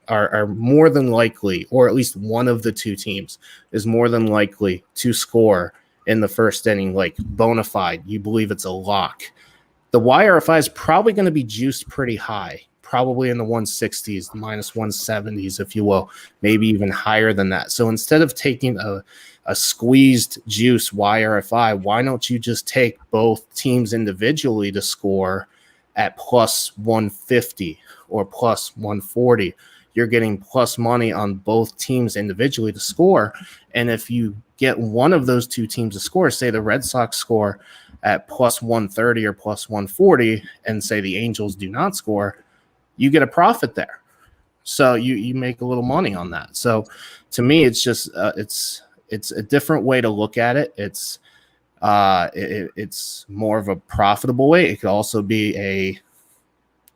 are more than likely, or at least one of the two teams is more than likely to score in the first inning, like bona fide, you believe it's a lock, the YRFI is probably going to be juiced pretty high, probably in the 160s, the minus 170s, if you will, maybe even higher than that. So instead of taking a squeezed juice YRFI, why don't you just take both teams individually to score at plus 150 or plus 140? You're getting plus money on both teams individually to score. And if you get one of those two teams to score, say the Red Sox score at plus 130 or plus 140, and say the Angels do not score, you get a profit there. So you make a little money on that. So to me, it's just it's a different way to look at it. It's more of a profitable way. It could also be a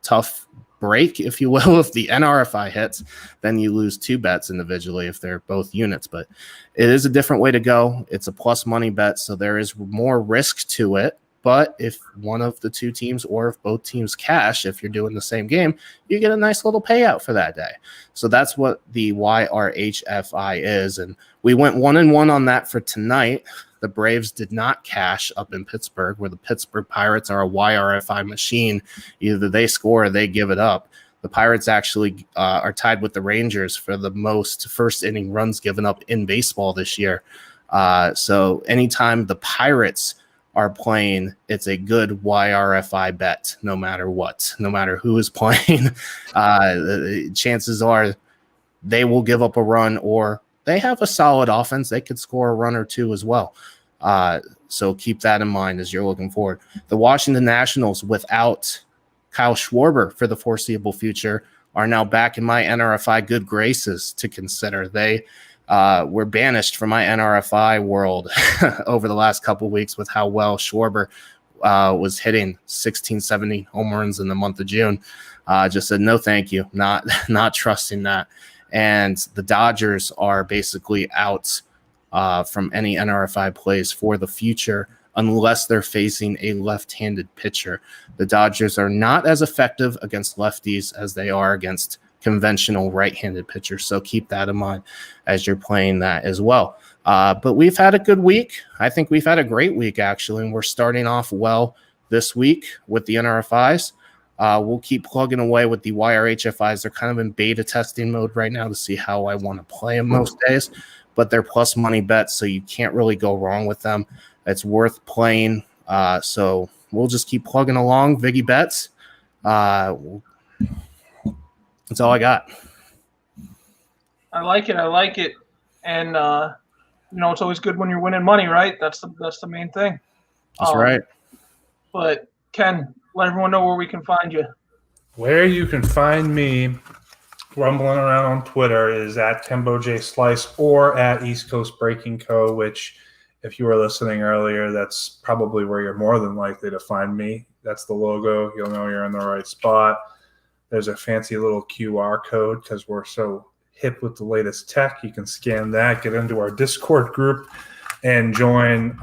tough break, if you will. If the NRFI hits, then you lose 2 bets individually if they're both units. But it is a different way to go. It's a plus money bet, so there is more risk to it. But if one of the two teams or if both teams cash, if you're doing the same game, you get a nice little payout for that day. So that's what the YRHFI is. And we went 1-1 on that for tonight. The Braves did not cash up in Pittsburgh, where the Pittsburgh Pirates are a YRFI machine. Either they score or they give it up. The Pirates actually are tied with the Rangers for the most first inning runs given up in baseball this year. So anytime the Pirates are playing, it's a good YRFI bet, no matter what, no matter who is playing. Chances are they will give up a run, or they have a solid offense. They could score a run or two as well. So keep that in mind as you're looking forward. The Washington Nationals, without Kyle Schwarber for the foreseeable future, are now back in my NRFI good graces to consider. They were banished from my NRFI world over the last couple of weeks with how well Schwarber was hitting 1670 home runs in the month of June. Just said, no, thank you. Not trusting that. And the Dodgers are basically out from any NRFI plays for the future unless they're facing a left-handed pitcher. The Dodgers are not as effective against lefties as they are against conventional right-handed pitchers. So keep that in mind as you're playing that as well. But we've had a good week. I think we've had a great week, actually, and we're starting off well this week with the NRFIs. We'll keep plugging away with the YRHFIs. They're kind of in beta testing mode right now to see how I want to play them most days, but they're plus money bets, so you can't really go wrong with them. It's worth playing. So we'll just keep plugging along. Viggy Bets. That's all I got. I like it. And, it's always good when you're winning money, right? That's the main thing. That's right. But, Ken, let everyone know where we can find you. Where you can find me rumbling around on Twitter is at Tembo J Slice or at East Coast Breaking Co., which, if you were listening earlier, that's probably where you're more than likely to find me. That's the logo. You'll know you're in the right spot. There's a fancy little QR code because we're so hip with the latest tech. You can scan that, get into our Discord group, and join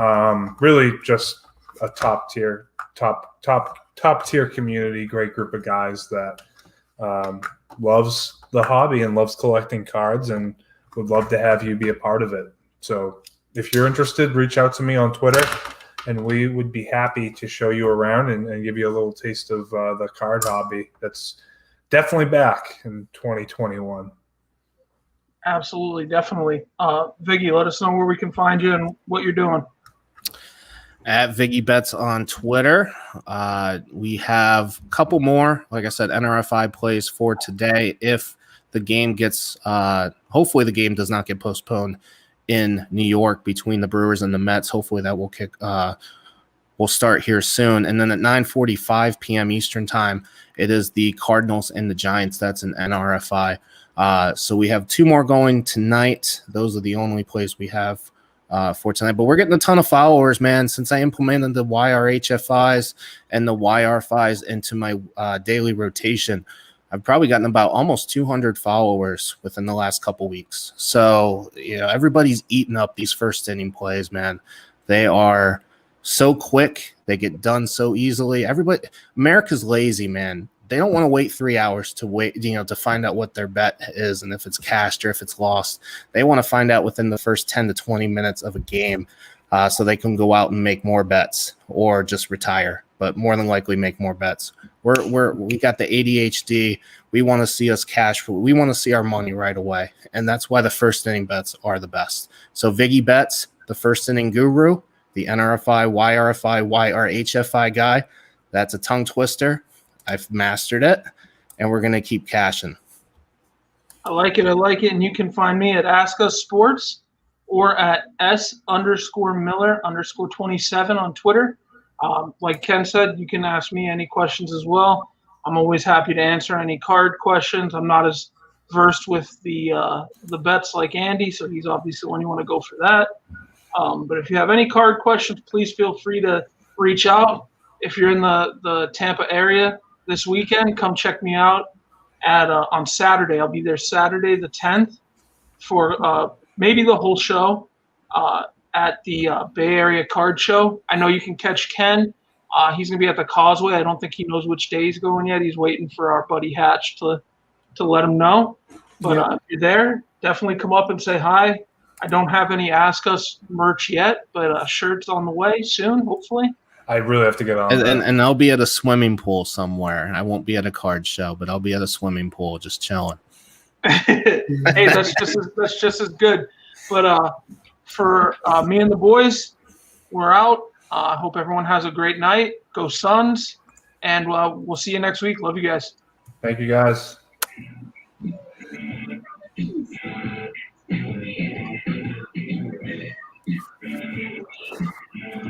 really just a top tier community, great group of guys that loves the hobby and loves collecting cards and would love to have you be a part of it. So if you're interested, reach out to me on Twitter, and we would be happy to show you around and give you a little taste of the card hobby that's definitely back in 2021. Absolutely, definitely. Viggy, let us know where we can find you and what you're doing. At Viggy Bets on Twitter. We have a couple more, like I said, NRFI plays for today. If the game gets, hopefully the game does not get postponed in New York between the Brewers and the Mets. Hopefully that will will start here soon. And then at 9:45 p.m. Eastern time, it is the Cardinals and the Giants. That's an NRFI. So we have two more going tonight. Those are the only plays we have for tonight. But we're getting a ton of followers, man. Since I implemented the YRHFIs and the YRFIs into my daily rotation, I've probably gotten about almost 200 followers within the last couple weeks. So, everybody's eating up these first inning plays, man. They are so quick. They get done so easily. America's lazy, man. They don't want to wait 3 hours to find out what their bet is and if it's cashed or if it's lost. They want to find out within the first 10 to 20 minutes of a game so they can go out and make more bets or just retire, but more than likely make more bets. We got the ADHD. We want to see us cash. We want to see our money right away, and that's why the first inning bets are the best. So Viggy Bets, the first inning guru, the NRFI, YRFI, YRHFI guy. That's a tongue twister. I've mastered it, and we're going to keep cashing. I like it. And you can find me at Ask Us Sports or at S_Miller_27 on Twitter. Like Ken said, you can ask me any questions as well. I'm always happy to answer any card questions. I'm not as versed with the bets like Andy, so he's obviously the one you want to go for that. But if you have any card questions, please feel free to reach out. If you're in the Tampa area this weekend, come check me out on Saturday. I'll be there Saturday the 10th for maybe the whole show at the Bay Area Card Show. I know you can catch Ken He's going to be at the Causeway. I don't think he knows which day he's going yet. He's waiting for our buddy Hatch to let him know. But if you're there, definitely come up and say hi. I don't have any Ask Us merch yet, but shirts on the way soon, hopefully. I really have to get on. And I'll be at a swimming pool somewhere. I won't be at a card show, but I'll be at a swimming pool just chilling. Hey, that's just as good. But for me and the boys, we're out. I hope everyone has a great night. Go Suns, and we'll see you next week. Love you guys. Thank you, guys.